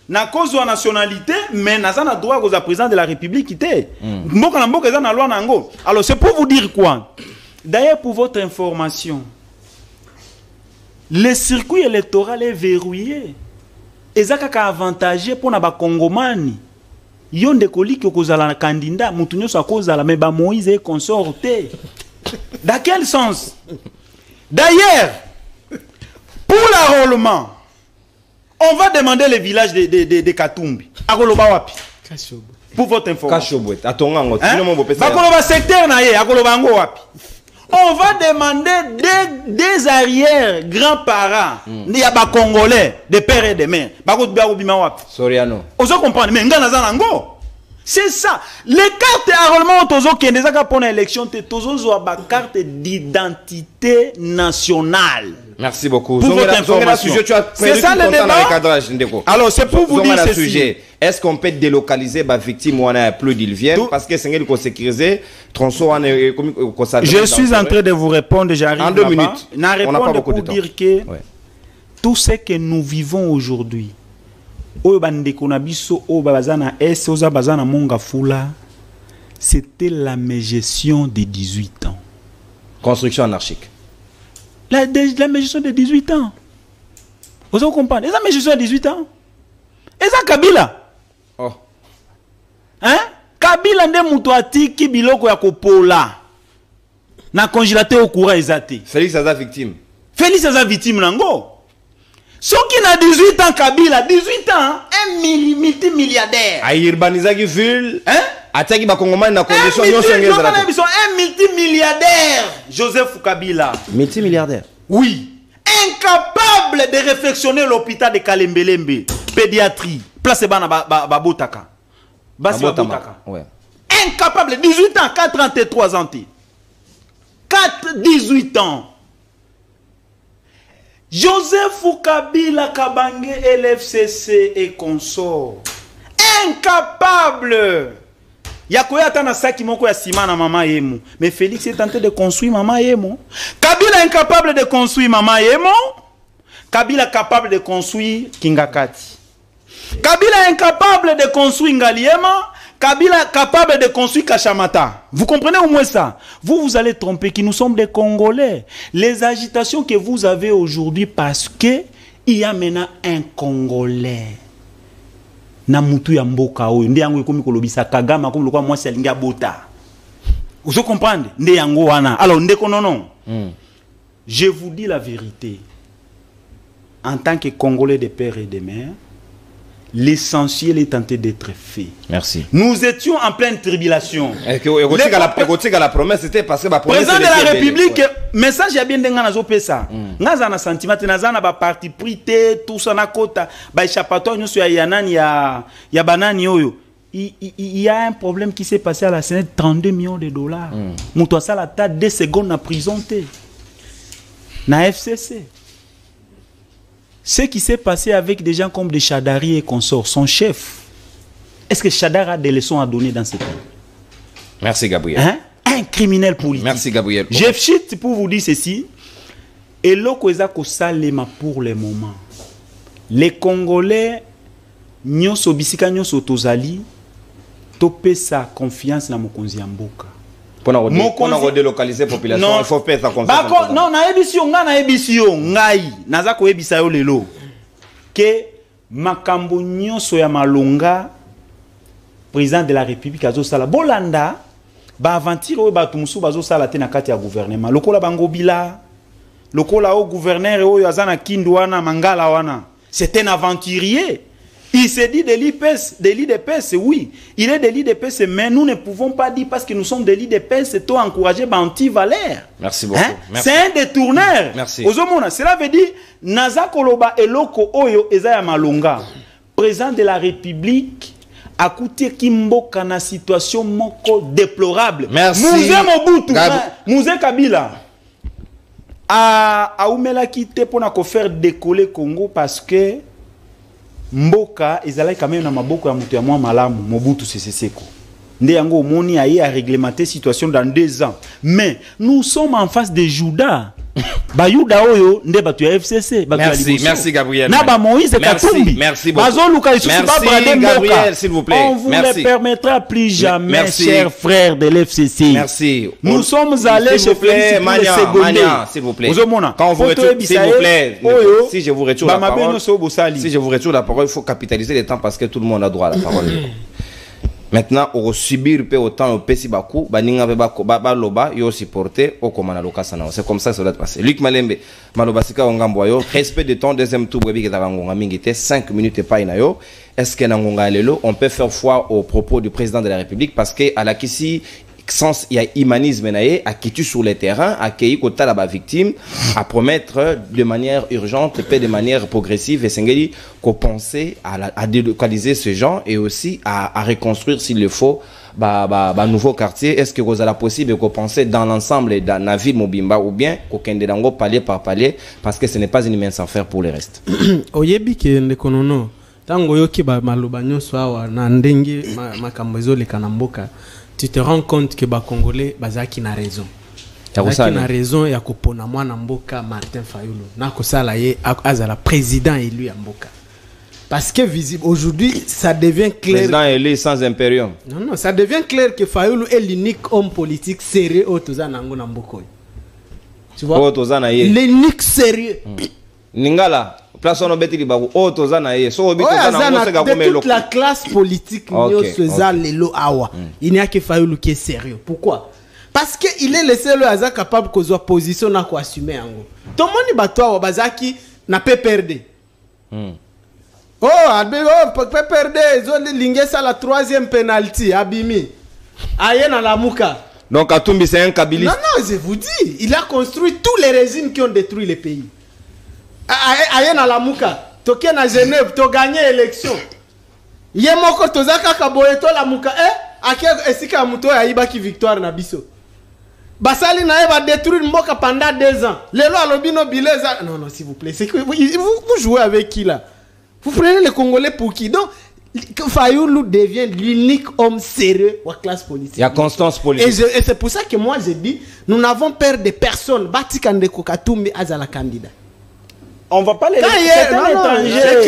Nako zo nationalité, mais n'a pas droit aux président de la République qui était. Alors c'est pour vous dire quoi? D'ailleurs pour votre information, le circuit électoral est verrouillé. Ezaka avantagé pour naba Congomani. Yonde koliki okozala candidat, mutunyo sa kozala mais ba Moïse est consorté. Dans quel sens? D'ailleurs, pour l'enrôlement, on va demander le village de Katumbi. Akoloba wapi? Pour votre information. Bakoloba secteur na ye, akoloba ngo wapi? On va demander des arrières grands-parents, il y a des Congolais, des pères et des mères. Soriano. On se comprend, mais c'est ça. Les cartes d'enrôlement, pour l'élection, c'est carte d'identité nationale. Merci beaucoup. C'est ça le débat. Alors, c'est pour vous dire ceci. Est-ce qu'on peut délocaliser les victimes où on a plus d'ils viennent parce que c'est ce qu'on sécurisé. Je suis en train de vous répondre. J'arrive en 2 minutes. On n'a pas beaucoup de temps. Dire que tout ce que nous vivons aujourd'hui, c'était la mégestion de 18 ans. Construction anarchique. La mégestion de 18 ans. Vous comprenez? La mégestion de 18 ans. Et ça, Kabila. Oh. Hein? Kabila nde mutu atiki biloko ya kopola. Na congélateur au courant ezate. Félix Aza victime. Félix Aza victime nango. Ce qui n'a 18 ans, Kabila, 18 ans, un multimilliardaire. A urbanisaki ville. Hein? Ataki ba Kongomani na condition un multimilliardaire. Joseph Kabila. Multimilliardaire. Oui. Incapable de réfectionner l'hôpital de Kalembelembe. Pédiatrie. Place bana Babotaka. Babotaka. Ouais. Incapable. 18 ans, 433 ans. 18 ans. Joseph Kabila Kabange, LFCC et consort. Incapable. Yakoya tana saki moko ya sima na mama yemo. Mais Félix est tenté de construire mama yemo. Kabila incapable de construire mama yemo. Kabila capable de construire Kingakati. Kabila incapable de construire Ngaliema. Kabila capable de construire Kachamata. Vous comprenez au moins ça? Vous allez tromper que nous sommes des Congolais. Les agitations que vous avez aujourd'hui parce que il y a maintenant un Congolais na mutu ya mboka oyo nde yango ekomi kolobisa Kagame comme lokwa moi selinga bota. Vous comprenez nde yango wana. Alors ndeko non. Je vous dis la vérité. En tant que Congolais de père et de mère, l'essentiel est tenté d'être fait. Merci. Nous étions en pleine tribulation. La promesse c'était parce que président de la République, message a bien denga zo pesa. Ngaza na sentiment nazana ba parti prité tout ça na kota ba échappatoire nyo ya yanani ya banani oyo. Il y a un problème qui s'est passé à la Sénat, 32 millions de dollars. Mouto ça la tête 2 secondes na prison té. Na FCC. Ce qui s'est passé avec des gens comme des Chadari et consorts, son chef, est-ce que Chadar a des leçons à donner dans ce cas? Merci Gabriel. Hein? Un criminel politique. Merci Gabriel. Jeff Shit pour vous dire ceci. Et l'Okweza Kosalema pour le moment. Les Congolais, Nyoso Bisika Nyoso Tozali, topé sa confiance dans Mokonzi Mboka. Pour délocaliser la population, il faut faire sa confiance. Non, na ebisio ngai naza ko ebisa yo lelo que makambo nyonso ya malonga président de la République azo sala bolanda ba aventure o ba tumusu bazo sala te na kati ya gouvernement lokola bango bila lokola o gouverneur oyo azana kindwana mangala wana c'est un aventurier. Il se dit de l'IDPS, oui. Il est de l'IDPS, mais nous ne pouvons pas dire parce que nous sommes de l'IDPS, c'est tout encouragé par anti-Valère. Merci beaucoup. Hein? C'est un détourneur. Merci. Cela veut dire, Naza Koloba Eloko Oyo Ezaya Malonga, président de la République, a coûté Kimboka na situation moko déplorable. Merci. Mouzé Kabila a Oumela quitté pour faire décoller Congo parce que Mboka ezalaki quand même na maboko ya mutu ya mwa malamu Mobutu Sese Seko. Nde yango omoni aye a réglementer situation dans 2 ans. Mais nous sommes en face de Juda. Ba Yuda oyo nde batu ya FCC, batu ya Liboso. Merci Gabriel. Na ba Moïse Katumbi. Merci beaucoup. Merci Gabriel, s'il vous plaît. On vous ne permettra plus jamais, chers frères de l'FCC. Merci. Nous sommes allés chez Félix Mania, s'il vous plaît. Quand vous retournez, s'il vous plaît, si je vous retourne la parole, il faut capitaliser le temps parce que tout le monde a droit à la parole. Maintenant, on subir autant au Pessi Bakou, Baninga Baloba, yo supporter au Komana Lokasana. C'est comme ça que ça doit passer. Luc Malembe, Malobasika Ongamboyo, respect de ton deuxième tour, Brebi Ketarangonga Mingite, 5 minutes et pas inayo. Est-ce que Nangonga Lelo, on peut faire foi aux propos du président de la République parce que à la Kissi, sens il y a humanisme à qui tue sur le terrain, à qui kota la victime, à promettre de manière urgente et de manière progressive et s'engagez qu'on penser à délocaliser ce genre et aussi à reconstruire s'il le faut nouveau quartier. Est-ce que vous avez la possible qu'on pense dans l'ensemble dans la ville Mobimba ou bien qu'aucun de dango palier par palier parce que ce n'est pas une immense affaire pour le reste. Oyebi ke ndekonono tango yoki ba maloba nyonso awa na ndenge makambo ezoleka na mboka. Tu te rends compte que les Congolais bazaki na raison. Bazaki na raison ya kopona mwana mboka Martin Fayulu. Na kosala ye azala président élu ya mboka. Parce que visible aujourd'hui ça devient clair. Président élu sans impérium. Non, ça devient clair que Fayulu est l'unique homme politique sérieux au toza nango na mboka. Tu vois? L'unique sérieux. Ningala personne n'obéit les babou. Oh tozana ye. So obéit de toute la classe politique il n'y a que Fayulu qui est sérieux. Pourquoi? Parce que il est le seul hasard capable que soit position na ko assumer ango. Tout le monde batwa wa bazaki na pe perdre. Pe perdre zo lingue ça la 3e penalty abimi. Aye na la muka. Donc Katumbi c'est un kabiliste. Non, je vous dis, il a construit tous les régimes qui ont détruit le pays. Aye na la muka, toke na Genève, to gagné élection. Yemoko tozaka kaboyeto la muka ake esika muto ya ibaki victoire na biso. Basali na va détruire mboka pendant 2 ans. Lelo alobino bileza. Non, s'il vous plaît, c'est que vous jouez avec qui là? Vous prenez les Congolais pour qui? Donc Fayulu devient l'unique homme sérieux de la classe politique. Il y a constance politique. Et c'est pour ça que moi je dis, nous n'avons peur de personne. Batikande Kokatumbi azala candidat. On va pas les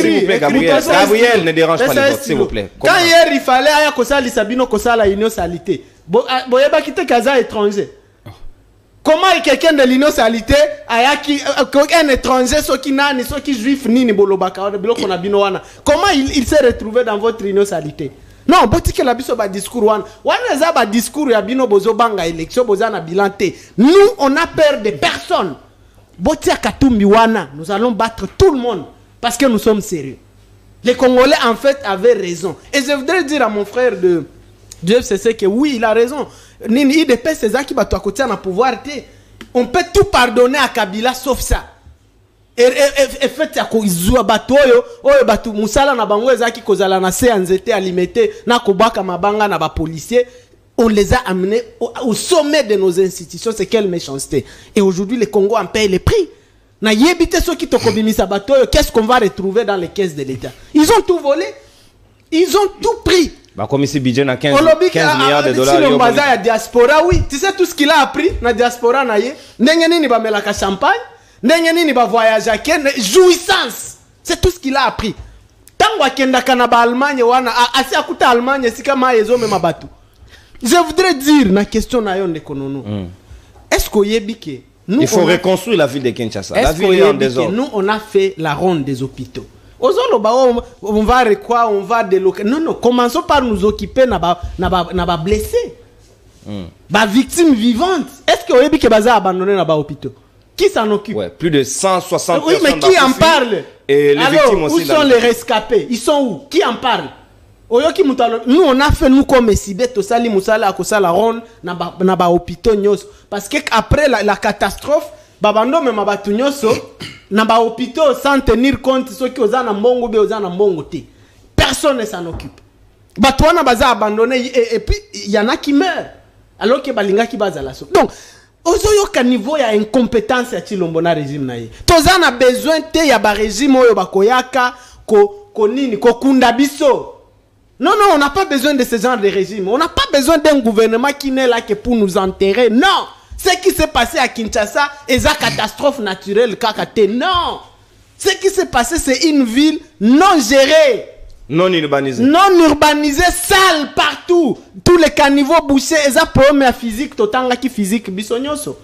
s'il vous plaît, Gabriel ne dérange pas les autres, s'il vous plaît. Quand hier il fallait que Sabino Kosala Union Salité, Boyeba quitte Kaza étranger. Comment quelqu'un de l'innocalité un étranger, ceux qui nani, ceux qui juifs nini bolobaka, comment il s'est retrouvé dans votre innocalité? Non, boti que la biso ba discours wana za ba discours ya bino bozo banga élection boza na bilanté. Nous on a peur de personne. Boti akatumbi wana, nous allons battre tout le monde parce que nous sommes sérieux. Les Congolais en fait avaient raison. Et je voudrais dire à mon frère du FCC que oui, il a raison. Nini IDP c'est ça qui va toi côté na pouvoir. On peut tout pardonner à Kabila sauf ça. Et fait ya ko izua batoyo oyo batu musala na bango ezaki kozala na se anzete alimete na kobaka mabanga na ba policiers, on les a amenés au sommet de nos institutions. C'est quelle méchanceté. Et aujourd'hui le Congo en paye les prix. Na yebite ceux qui tokobimisa batoyo, qu'est-ce qu'on va retrouver dans les caisses de l'État? Ils ont tout volé. Ils ont tout pris. Bah comme ici budget na 15 milliards de dollars. Si le bazar ya diaspora, oui, tu sais tout ce qu'il a appris na diaspora na ye. Ndenge nini ba melaka champagne. Nengeni ba voyage à jouissance. C'est tout ce qu'il a appris. Tango akenda kana ba Allemagne wana asi akuta Allemagne sika ma yezo me mabatu. Je voudrais dire na question na yon de konono. Est-ce qu'on yebike il faut reconstruire la ville de Kinshasa. La ville est en désordre. Nous on a fait la ronde des hôpitaux. On va délocaliser. Non, commençons par nous occuper na ba blessés. Ba victimes vivantes. Est-ce qu'on yebike baza abandonné na ba hôpitaux? Qui s'en occupe? Ouais, plus de 160 oui, mais qui en parle? Et les victimes aussi. Où sont les rescapés? Ils sont où? Qui en parle? Nous, on a fait, nous, comme Sibet, Tosali, Moussala, Akosala, Ron, Naba hôpitaux, parce qu'après la catastrophe, Babando, même Abatu Nyoso, Naba hôpitaux, sans tenir compte, ceux qui ont un mbongo, personne ne s'en occupe. Batouana Baza abandonné, et puis, il y en a qui meurent, alors que Balinga qui base à la sauce. Donc, au niveau ya incompétence ya Chilombona régime naie. Toza na besoin te ya ba régime oyo bakoyaka ko nini ko kunda biso. Non, on n'a pas besoin de ce genre de régime. On n'a pas besoin d'un gouvernement qui n'est là que pour nous enterrer. Non. Ce qui s'est passé à Kinshasa est une catastrophe naturelle kakate. Non. Ce qui s'est passé c'est une ville non gérée. Non urbanisé. Non urbanisé, sale partout. Tous les caniveaux bouchés. Et ça problème physique, totanga qui physique bisognoso.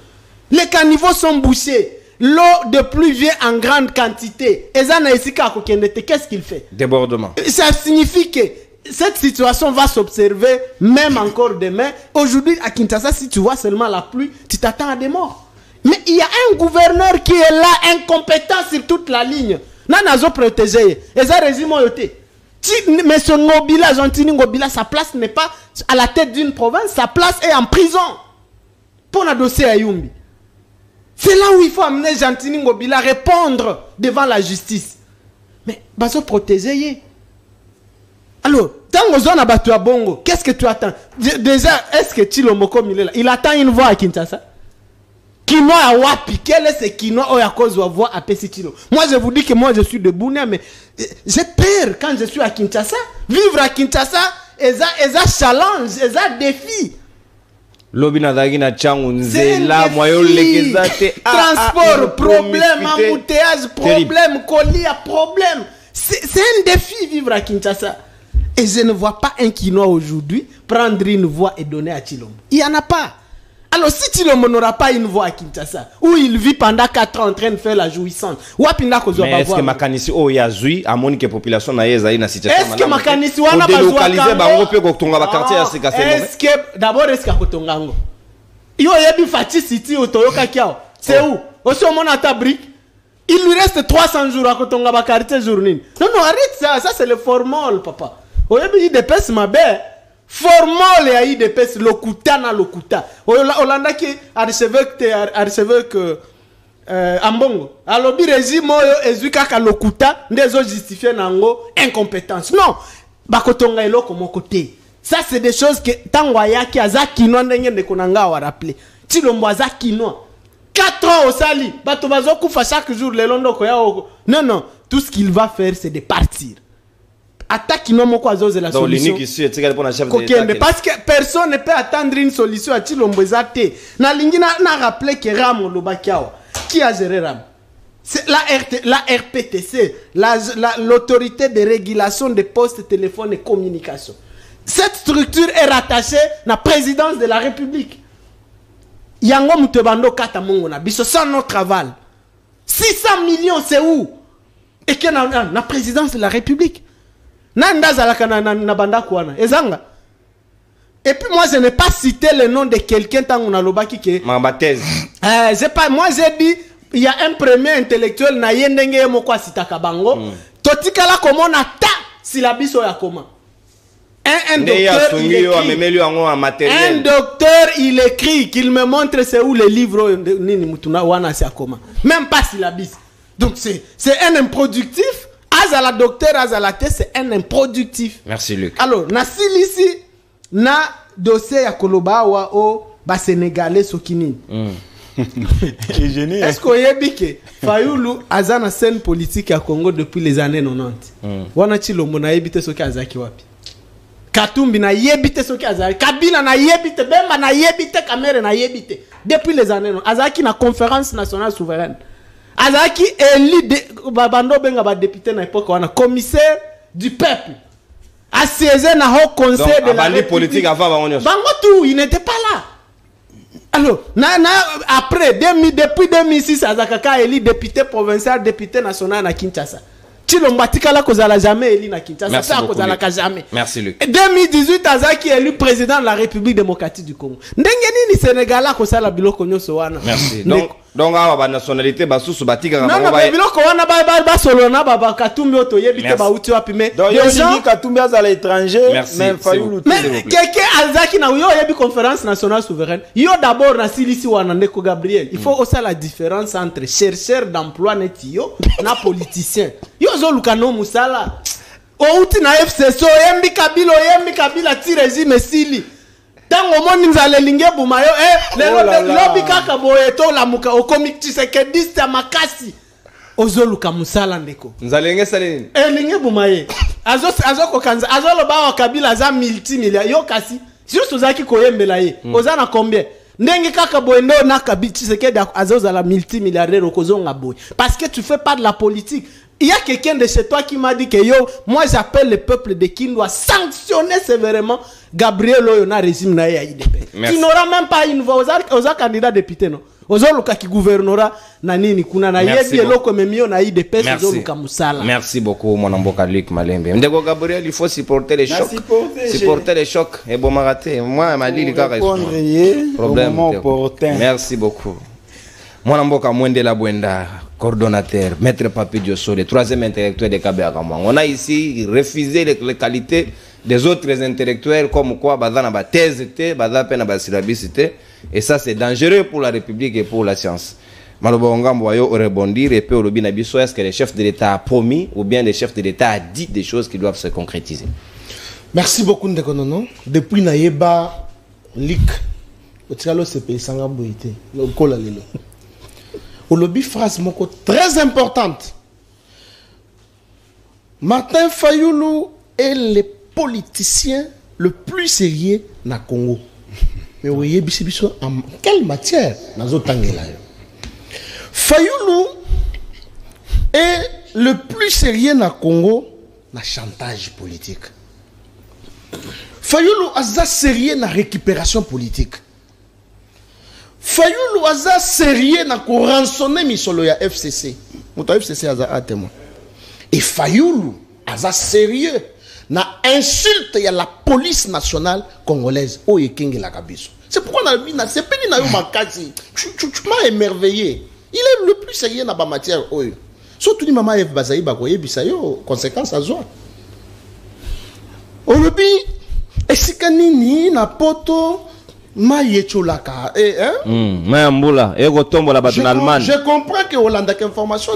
Les caniveaux sont bouchés. L'eau de pluie vient en grande quantité. Et ça qu'est-ce qu'il fait? Débordement. Ça signifie que cette situation va s'observer même encore demain. Aujourd'hui à Kinshasa, si tu vois seulement la pluie, tu t'attends à des morts. Mais il y a un gouverneur qui est là, incompétent sur toute la ligne. Nanazo protégé. Et ça régime yoté. Mais ce Ngobila, Gentini Ngobila, sa place n'est pas à la tête d'une province, sa place est en prison. Pour un dossier à Yumbi. C'est là où il faut amener Gentini Ngobila répondre devant la justice. Mais, baso protéger. Alors, tant que a battu à Bongo, qu'est-ce que tu attends? Déjà, est-ce que Chilomoko Milela, il attend une voix à Kinshasa? Kino a wapi? Quel est ce Kino à cause de la voix à Pesitilo? Moi, je vous dis que moi, je suis de Bounia, mais j'ai peur quand je suis à Kinshasa. Vivre à Kinshasa, et ça challenge, et ça défi. Lobina Dagina Changunzela, Moyo Legezate, transport, problème, embouteillage, problème, colis, problème. C'est un défi vivre à Kinshasa. Et je ne vois pas un Kinois aujourd'hui prendre une voix et donner à Chilombo. Il n'y en a pas. Alors si Chilombo n'aura pas une voix à Kinshasa, où il vit pendant 4 ans en train de faire la jouissance, mais est-ce que Makanisi o yazui a monique population na yeza ina situation? Est-ce que Makanisi wana délocaliser bango pe ko tonga ba quartier ya sika sema? Est-ce que d'abord est-ce que kotongango? Yo yebi Fati City au Toyoka Kiao. C'est où? Aussi au monde ta brique. Il lui reste 300 jours à kotonga ba quartier journée. Non, arrête ça, ça c'est le formol papa. Au yebi de pes ma belle. Formol et IDPS lokuta na lokuta. Olanda ki archevêque Ambongo. Alors bi régime oyo ezuka ka lokuta ndezo justifier nango incompétence. Non, bakotonga eloko moko te. Ça c'est des choses que tangwaya ki azakino ndenge ndekonanga wa rappeler. Chilombo azakino. 4 ans au sali, bato bazo kufa chaque jour le londo ko ya. Non, tout ce qu'il va faire c'est de partir. Attaque qui n'a pas de la solution. Parce que personne ne peut attendre une solution à Chilombozate. Nalingina n'a rappelé que Ram Lobakiao. Qui a géré Ram? C'est la RPTC, l'autorité de régulation des postes, téléphones et communications. Cette structure est rattachée à la présidence de la République. yango mutebando kata mungu na biso sans notre aval 600 millions c'est où et que na présidence de la République nanda zalaka na banda kwana ezanga. Et puis moi je n'ai pas cité le nom de quelqu'un tant on a lobaki que c'est pas moi j'ai dit il y a un premier intellectuel na yendenge moko sitaka bango totikala comment on ta si la biso ya comment un docteur il écrit qu'il me montre c'est où les livres nini mutuna wana c'est comment même pas si la biso. Donc c'est un improductif. Azala docteur azala te c'est un improductif. Merci Luc. Alors na silisi na dossier ya koloba wa o ba sénégalais sokini. Est-ce qu'on y a que Fayoulou azana scène politique à Congo depuis les années 90. Wana chilombo na yebite soki azaki wapi. Katumbi na yebite soki azaki. Kabila na yebite, Bemba na yebite, Kamere na yebite. Depuis les années 90. Azaki na conférence nationale souveraine. Azaki élu babando benga ba député na époque wana commissaire du peuple. Assiégé na haut conseil de la République. Politique avant Bango tout, il n'était pas là. Alors, après, depuis 2006, Azakaka élu député provincial, député national à Kinshasa. Chilombatika la kozala jamais élu na Kinshasa. Ça kozala jamais. Merci Luc. 2018, Azaki élu président de la République démocratique du Congo. Ndengeni ni Sénégal la kozala biloko nyoso wana. Merci. Donc la nationalité basusu batika non mais biloko wana ba solona ba Katumbi oto yebite ba uti wapi mais les gens Katumbi à l'étranger mais Fayoulou quelqu'un Azaki na yo yebi conférence nationale souveraine yo d'abord na silisi wana ndeko Gabriel il faut aussi la différence entre chercheur d'emploi netio na politicien yo zo lukano musala outi na FCC yembi Kabila ti régime sili tango moni nzale linge bumayo lobi kaka boyeto la muka okomi Tshisekedi makasi ozoluka musala ndeko nzale linge salini linge bumaye azo kokanza azo loba wa Kabila za multimilliard yo kasi juste ozaki koyembela ye oza na combien ndenge kaka boyendo na Kabila Tshisekedi azo za la multimilliardaire okozonga boy parce que tu fais pas de la politique. Il y a quelqu'un de chez toi qui m'a dit que yo, moi j'appelle le peuple de Kin doit sanctionner sévèrement Gabriel Oyona régime na IDP. Qui n'aura même pas une voix aux candidats députés non. Aux autres qui gouvernera na nini kuna na yebi eloko memio na IDP aux autres musala. Merci beaucoup mon amboka Luc Malembe. Ndeko Gabriel il faut supporter les chocs. Supporter les chocs et bon maraté. Moi Mali les gars problème. Merci beaucoup. Mon amboka Mwende la Bwenda, coordonnateur, maître Papi Diosso, le troisième intellectuel de Kabé-Akamwa. On a ici refusé les qualités des autres intellectuels comme quoi bazana ba thèse bazana pena ba syllabicité et ça c'est dangereux pour la République et pour la science. Malobo ngambo yo rebondir et puis au lobby na biso est-ce que le chef de l'État a promis ou bien le chef de l'État a dit des choses qui doivent se concrétiser. Merci beaucoup Ndeko Nono. Depuis Nayeba Lik otikalo CPI sanga boité le kola lelo. Au lobby phrase moko très importante. Martin Fayoulou est le politicien le plus sérieux na Congo. Mais vous voyez, en quelle matière Fayoulou est le plus sérieux na Congo na chantage politique. Fayoulou a sérieux na récupération politique. Fayoulou aza sérieux na ko rançonner misolo ya FCC. Moto FCC aza témoin. Et Fayoulou aza sérieux na insulte ya la police nationale congolaise o yekingi la kabiso. C'est pourquoi na bina c'est peni na yo makasi. Tu m'as émerveillé. Il est le plus sérieux na ba matière oyo. Surtout ni mama F Bazaï ba ko yebisa yo conséquences azwa. Olobi esika nini na poto Maïecholaka, je comprends que Hollande a information.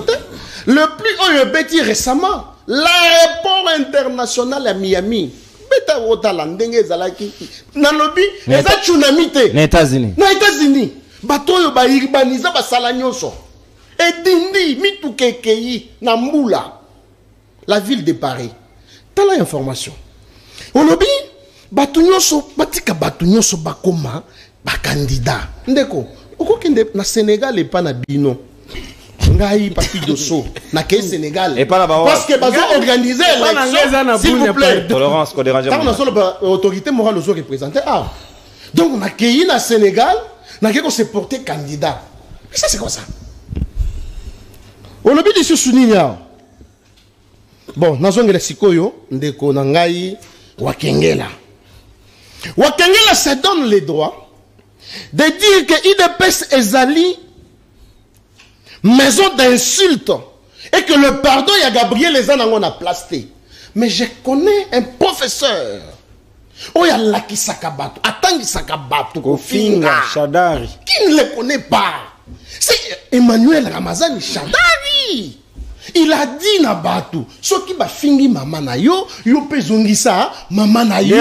Le plus haut bêti récemment, l'aéroport international à Miami. Beta Rotalandenge Zalaki. Nalobi, les tsunami. Les États-Unis. Les États-Unis. Bato ba urbaniser ba salanyoso. Et Dindi, Mitukekei, Namboula. La ville de Paris. T'as l'information. Olobi. Batunyoso batika batunyoso bakoma bakandidat ndeko okokende na Sénégal et pas na bino ngai Papi Diosso na ke Sénégal et pas là-bas parce que bazo organiser l'élection s'il vous plaît tolérance ko déranger tant na solo autorité morale aux représenter donc na ke na Sénégal n'a se porter candidat. Mais ça c'est quoi ça? On a bien dit sur Suninia. Bon, nazongela sikoyo ndeko nangai Wakengela. Wakengela se donne le droit de dire que IDPS ezali maison d'insulte et que le pardon y a Gabriel les en a placé. Mais je connais un professeur. Oh ya Laki Sakabato, Atangi Sakabato, Kofinga, Shadari. Qui ne le connaît pas? C'est Emmanuel Ramazani Shadari. Il a dit Nabatu, ce qui va finir maman na yo, yo pezongisa maman na yo.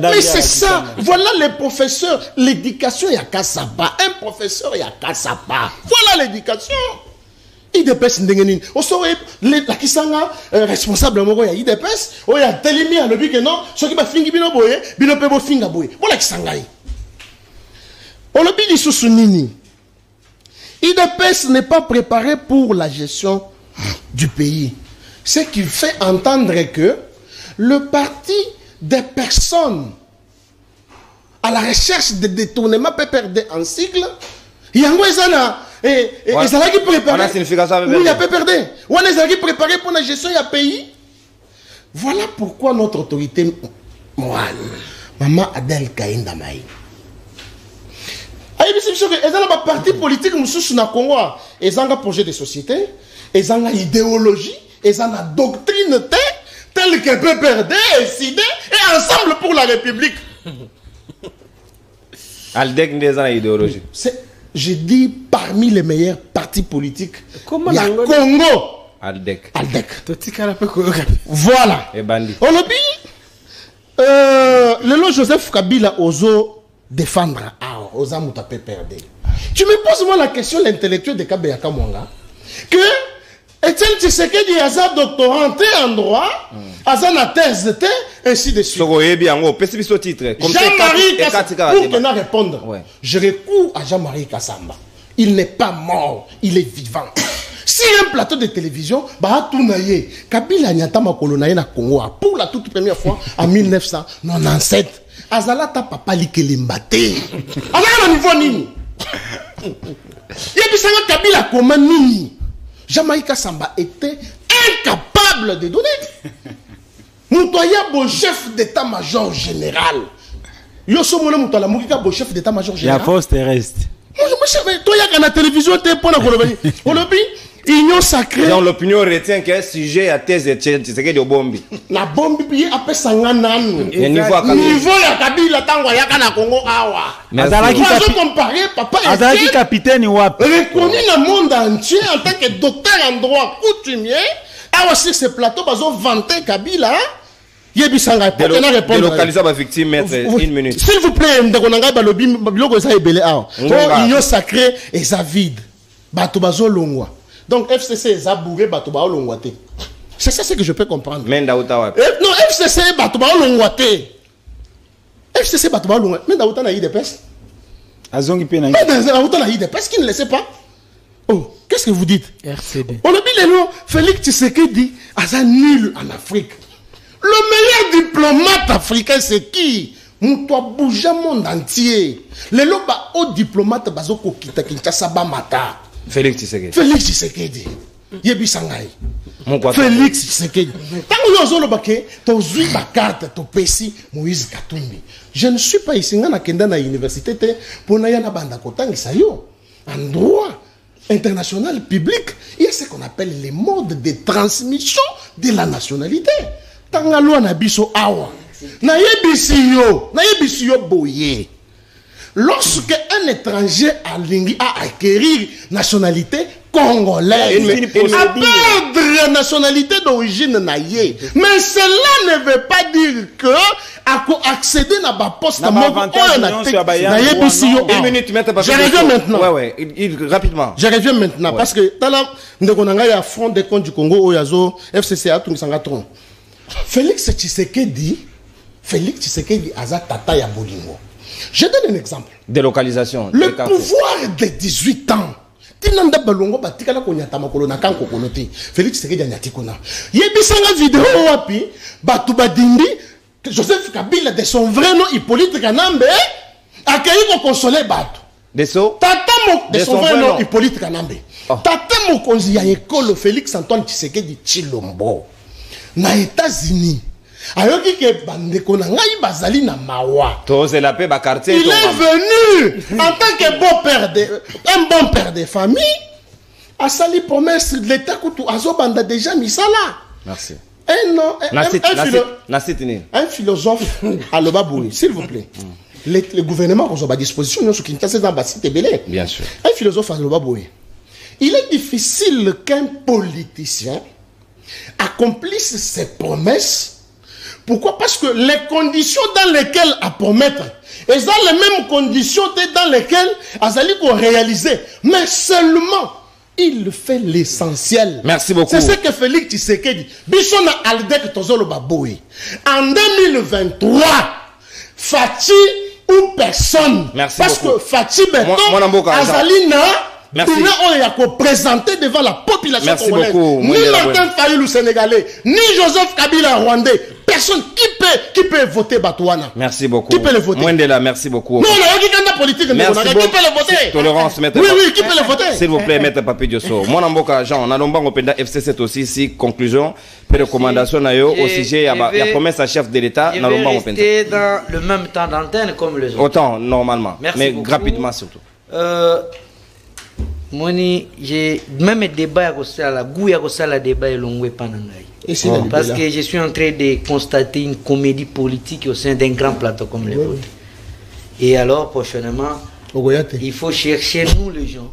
Mais c'est ça, voilà les professeurs, l'éducation ya kasaba, un professeur ya kasaba. Voilà l'éducation. IDPS ndengeni. On saurait la kisanga responsable moko ya IDPS, o ya telemi à lebi que non, ce qui va finir bino boye, bino pebo finga boye. Voilà kisanga yi. On le dit sous nini. IDPS n'est pas préparé pour la gestion du pays. Ce qui fait entendre que le parti des personnes à la recherche de détournement peut perdre en cycle. Il y a qui préparé. Oui, il y a perdre. On a préparé pour la gestion du pays. Voilà pourquoi notre autorité morale, Maman Adèle Kainda Maï. Ils ont un parti politique na Congo, ils ont un projet de société, ils ont une idéologie, ils ont une doctrine telle que PPRD, SID et Ensemble pour la République. Aldec n'est pas une idéologie. Je dis parmi les meilleurs partis politiques. Il y a Congo. Aldec. Voilà. Et Bandi. On le dit. Le nom Joseph Kabila oso défendre aux Amouta PPRD. Tu me poses moi la question, l'intellectuel de Kabeyaka Mwanga, que Etienne Tshisekedi a sa doctoranté en droit, a sa thèse, ainsi de suite. Jean-Marie Kassamba, pour que répondre, ouais. Je recours à Jean-Marie Kassamba. Il n'est pas mort, il est vivant. Si un plateau de télévision, Kabila Nyatama Kolonaye na Congo, pour la toute première fois en 1997, Azalata papa likelimbate. Alors au niveau nini? Yebisanga Kabila comment nini? Jean-Marie Kassamba était incapable de donner. Moutoya bon chef d'état-major général. Yoso mona moutola mukika bon chef d'état-major général. La force terrestre. Moi toi ya kana télévision te pona kolobani. Olobi union sacrée. Dans l'opinion retient qu'un sujet à thèse c'est que de bombi. La bombe bi apé sanga nanu. Niveau ya Kabila tango ya kana Congo awa. Azalaki comparer papa Azalaki capitaine wapi. Reconnu dans le monde entier en tant que docteur en droit coutumier. Awa sur ce plateau bazo vanter Kabila. Yebisanga pour na répondre. Délocaliser ma victime maître une minute. S'il vous plaît ndakonanga balobi biloko za ebele awa. Union sacrée et ça vide. Bato bazo longwa. Donc FCC est abouré Batouba Olongwate. C'est ça ce que je peux comprendre. Non, FCC Batouba Olongwate. FCC Batouba Olongwate. Mais Daouta n'a eu des pèses. Azongi Pena. Mais Daouta n'a eu des pèses qui ne le sait pas. Oh, qu'est-ce que vous dites? RCD. On a dit le nom. Félix Tshisekedi Aza nul en Afrique. Le meilleur diplomate africain c'est qui? Moutoua bouge le monde entier. Le loba haut diplomate Bazoko Kita Kinshasa Bamata. Félix Tshisekedi. Félix Tshisekedi. Yebi Sangai. Félix Tshisekedi. Tant que vous avez vu ma carte, tu pesi Moïse Katumbi. Je ne suis pas ici à l'université pour n'aller à banda kotang sayo. En droit international public, il y a ce qu'on appelle les modes de transmission de la nationalité. Tant que vous avez vu awa. Na yebi yo boye. Lorsque un étranger a acquérir nationalité congolaise, à perdre la nationalité d'origine naïe. Mais cela ne veut pas dire que à accéder à la poste une minute, je reviens maintenant. Rapidement. Je reviens maintenant parce que dans la front des comptes du Congo, au Yazo, FCCA, tout Sangatron. Félix Tshisekedi Aza Tata ya Bolingo. Je donne un exemple. Délocalisation. Le pouvoir de 18 ans. Tinanda balongo batikala konyata makolo na kanko koloti. Félix Tshisekedi anyatikona. Yebisanga vidéo wapi batu badindi Joseph Kabila de son vrai nom Hippolyte Kanambe accueilli pour consoler bateau. Deso? Tata mon de son vrai nom Hippolyte Kanambe. Oh. Tata mon konzi ya école Félix Antoine Tshisekedi Tshilombo. Na États-Unis. Ayoki ke bandeko na ngai bazali na mawa. Tose la paix ba quartier. Il est venu en tant que un bon père de famille. A sali promesse de l'État Koutou Azobanda déjà misala. Merci. Un philosophe à Lobaboué, s'il vous plaît. Le gouvernement a à disposition de ce qui est dans Belé. Bien sûr. Un philosophe à Lobaboué. Il est difficile qu'un politicien accomplisse ses promesses. Pourquoi? Parce que les conditions dans lesquelles à promettre, elles ont les mêmes conditions dans lesquelles Azali pour réaliser. Mais seulement, il fait l'essentiel. Merci beaucoup. C'est ce que Félix Tshisekedi. Bishona Aldek Tozolo Baboui. En 2023, Fati ou personne. Merci parce beaucoup. Que Fati Beton, Azalina, merci. On a présenté devant la population merci congolaise. Beaucoup. Ni Martin Fayulu sénégalais, ni Joseph Kabila rwandais. Personne qui peut voter Batouana. Merci beaucoup. Qui peut le voter? Mwendela, merci beaucoup. Non, on a dit qu'il y a politique. Merci qui beaucoup. peut le voter? Tolérance, maître. Oui, qui peut le voter? S'il vous plaît, maître Papi Diosso. Moi, Namboka Jean, on a longtemps au FC7 aussi, si conclusion, recommandation au sujet, il y a promesse à chef de l'État. Je vais rester dans le même temps d'antenne comme les autres. Autant, normalement. Merci mais beaucoup. Rapidement surtout. Moni, j'ai même débat à Kosala, Gouya Kosala débat et l'ongwe panangai. Parce que je suis en train de constater une comédie politique au sein d'un grand plateau comme le vôtre. Et alors, prochainement, il faut chercher nous les gens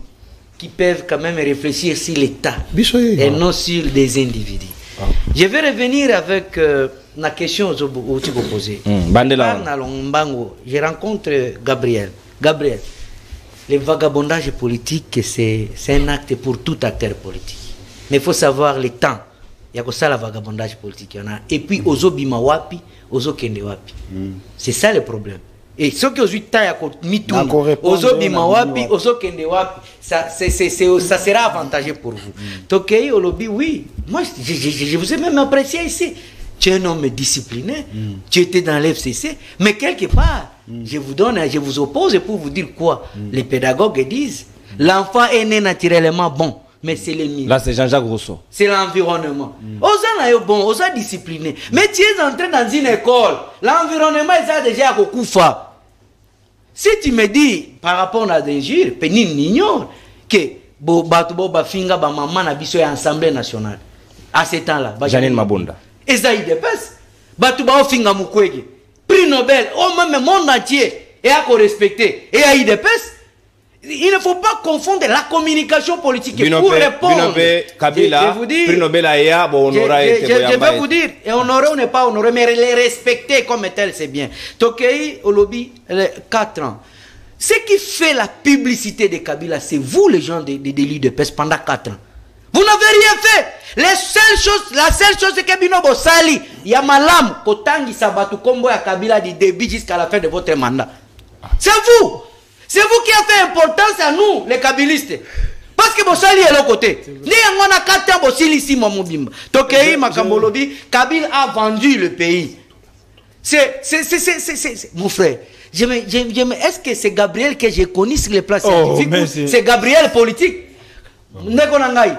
qui peuvent quand même réfléchir sur l'État et non sur des individus. Je vais revenir avec la question que tu peux poser. Je rencontre Gabriel. Gabriel. Le vagabondage politique, c'est un acte pour tout acteur politique. Mais il faut savoir le temps. Il y a que ça, le vagabondage politique. Et puis, ozo bima wapi, ozo kende wapi. C'est ça le problème. Et ce que je taille à mitou, ozo bima wapi, ozo kende wapi, ça sera avantageux pour vous. Tokei, au lobby, oui. Moi, je vous ai même apprécié ici. Tu es un homme discipliné, tu étais dans l'FCC, mais quelque part, je vous oppose pour vous dire quoi? Les pédagogues disent, l'enfant est né naturellement bon, mais c'est le milieu. Là, c'est Jean-Jacques Rousseau. C'est l'environnement. Osa est bon, osa discipliné, mais tu es entré dans une école, l'environnement est déjà à Kokoufa. Si tu me dis, par rapport à l'injure, Pénine ignore que Batouba Finga, maman, n'habite à l'Assemblée nationale. À ce temps-là, Janine Mabunda. Et ça, il dépasse. Batouba Finga Mukwege. Prix Nobel, même monde entier, et à respecter. Et à y dépasse. Il ne faut pas confondre la communication politique pour répondre. Je vais vous dire, je vais vous dire, et honorer ou n'est pas honorer, mais les respecter comme tel, c'est bien. Tokei, au lobby, 4 ans. Ce qui fait la publicité de Kabila, c'est vous, les gens de l'UDPS, pendant 4 ans. Vous n'avez rien fait. La seule chose que Bino Bossali, il y a malam, Kotangi Sabatou Kombo et Kabila du début jusqu'à la fin de votre mandat. C'est vous. C'est vous qui avez fait importance à nous, les Kabilistes. Parce que Bossali est de l'autre côté. Ni on a 4 ans, Bossili ici, Mamobimba. Tokei, Makambolobi, Kabila a vendu le pays. C'est mon frère. Est-ce que c'est Gabriel que j'ai connu sur les places scientifiques? C'est Gabriel politique. Nekonangai.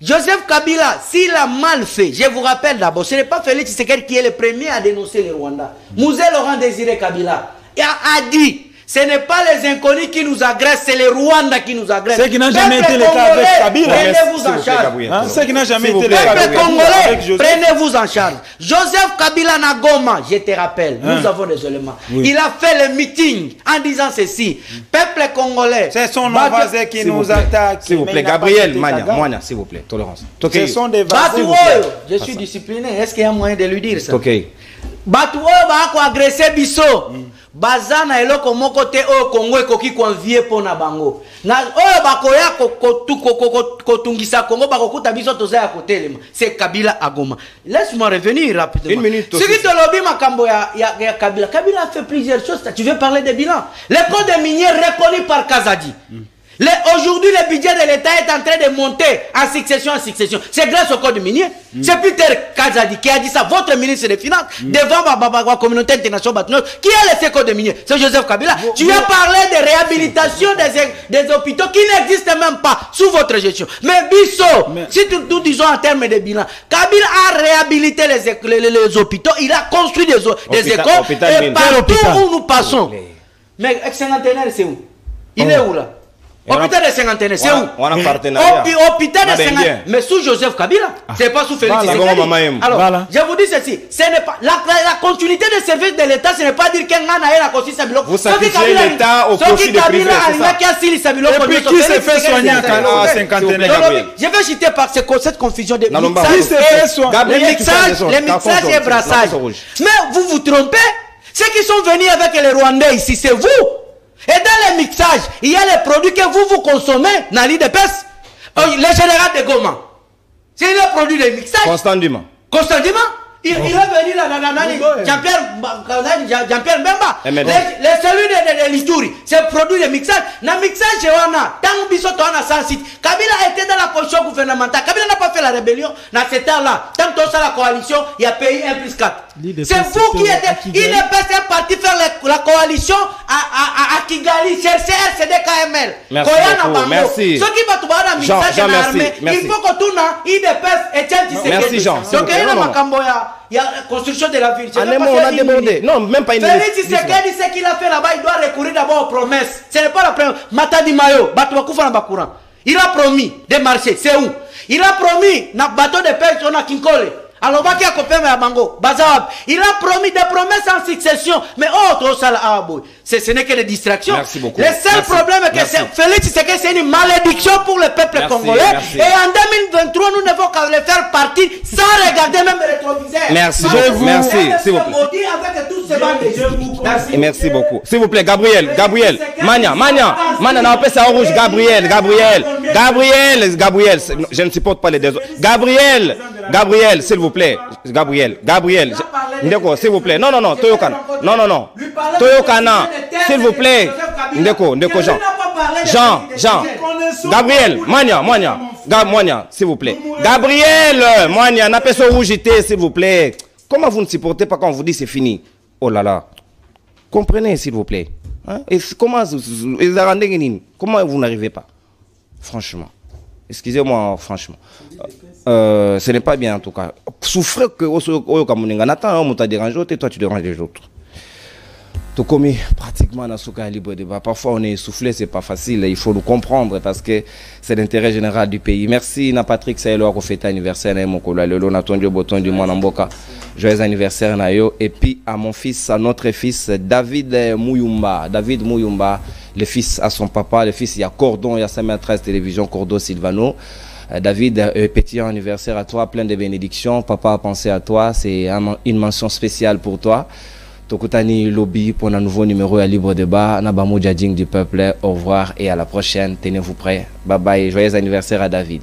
Joseph Kabila, s'il a mal fait, je vous rappelle d'abord, ce n'est pas Félix Tshisekedi qui est le premier à dénoncer le Rwanda. Mouzé Laurent Désiré Kabila a dit, ce n'est pas les inconnus qui nous agressent, c'est les Rwandais qui nous agressent. Ce qui n'a jamais été le cas avec Kabila. Prenez-vous en charge. Ce qui n'a jamais été le cas avec Congolais, prenez-vous en charge. Joseph Kabila Nagoma, je te rappelle, nous avons des éléments. Il a fait le meeting en disant ceci. Peuple congolais. Ce sont nos voisins qui nous attaquent. S'il vous plaît, Gabriel, Monia, s'il vous plaît, tolérance. Ce sont des voisins. Je suis discipliné. Est-ce qu'il y a moyen de lui dire ça? Ok. Batouo va agresser Bisso. Bazana eloko moko te o Congo ekoki konvie pona bango. Na oyo bakoya kotungisa Congo bakokuta biso toza ya kotelema. C'est Kabila Agoma. Laisse-moi revenir rapidement. Une minute. Ce qui te lobby makambo ya Kabila. Kabila a fait plusieurs choses. Tu veux parler des bilans. L'école des miniers reconnu par Kazadi. Aujourd'hui, le budget de l'État est en train de monter en succession en succession. C'est grâce au code minier. C'est Peter Kazadi qui a dit ça, votre ministre des Finances, devant la communauté internationale, qui a laissé le code minier. C'est Joseph Kabila. Tu as parlé de réhabilitation des hôpitaux qui n'existent même pas sous votre gestion. Mais Bisso, si nous disons en termes de bilan, Kabila a réhabilité les hôpitaux, il a construit des écoles, et partout où nous passons. Mais ex-cinquantenaire, c'est où? Il est où là? Hôpital de cinquantenaire, c'est où? On a un partenariat. Hôpital de cinquantenaire. Mais sous Joseph Kabila, c'est pas sous Félix Tshisekedi. Alors, je vous dis ceci, ce n'est pas la continuité des services de l'État, ce n'est pas dire qu'un an a construit sa biloko. Vous sacrifiez l'État au profit des privés, c'est ça. Et puis qui s'est fait soigner à cinquantenaire? Je vais citer par cette confusion de mixage. Les mixages et brassages. Mais vous vous trompez. Ceux qui sont venus avec les Rwandais ici, c'est vous. Et dans les mixages, il y a les produits que vous consommez dans l'île de Pes. Le général de Goma, c'est le produit de mixage. Constantement. Il est venu là, Jean-Pierre Mbemba. Les cellules de l'Ituri, c'est le produit de mixage. Dans le mixage, tant que Bissot a sans site, Kabila était dans la position gouvernementale. Kabila n'a pas fait la rébellion dans cet temps-là. Tant que la coalition, il a payé 1+4. C'est vous qui êtes. Il est parti faire la coalition à Kigali, chercher RCD-KML. Merci beaucoup, merci. Ce qui va tout voir dans le mixage de l'armée, il faut que tout le monde, il dépasse et tiens, tu sais. Merci Jean. Donc, il y a la construction de la ville. On a débordé. Non, même pas une minute. Félix Tshisekedi, ce qu'il a fait là-bas, il doit recourir d'abord aux promesses. Ce n'est pas la première. Matadi Mayo, il a promis des marchés. C'est où? Il a promis un bateau de pêche, on a Kinkole. Alors, il a promis des promesses en succession. Mais ce n'est que des distractions. Merci beaucoup. Le seul problème est que Félix Tshisekedi, c'est une malédiction pour le peuple congolais. Et en 2023, nous ne devons qu'à le faire partir sans regarder même le rétroviseur. Merci. Merci. S'il vous plaît. Merci beaucoup. S'il vous plaît, Gabriel. Mania, n'a pas ça en rouge. Gabriel. Je ne supporte pas les deux. Gabriel, s'il vous plaît. Gabriel. Ndeko, s'il vous plaît. Non. Toyokana. Non. Toyokana. S'il vous plaît. Ndeko, Jean. Gabriel, Mania, s'il vous plaît. Gabriel, Mania, n'a pas ça rouge, s'il vous plaît. Comment vous ne supportez pas quand on vous dit c'est fini? Oh là là. Comprenez, s'il vous plaît. Hein? Et comment vous n'arrivez pas? Franchement. Excusez-moi, franchement. Ce n'est pas bien en tout cas. Souffrez que Nathan, on t'a dérangé, toi tu déranges les autres. Tout comme pratiquement dans ce cas libre débat. Parfois on est essoufflé, c'est pas facile. Il faut nous comprendre parce que c'est l'intérêt général du pays. Merci na Patrick Saïlo qui fête anniversaire na Mokola Lelo na Tondio Boton du Mwanamboka. Joyeux anniversaire na yo et puis à mon fils, à notre fils David Mouyumba, le fils à son papa, le fils il y a Cordon, il y a 513 télévision Cordo Silvano. David, petit anniversaire à toi, plein de bénédictions. Papa a pensé à toi, c'est une mention spéciale pour toi. Tokutani Lobby pour un nouveau numéro à Libre Débat. Nabamo Djadjing du peuple. Au revoir et à la prochaine. Tenez-vous prêts. Bye bye. Joyeux anniversaire à David.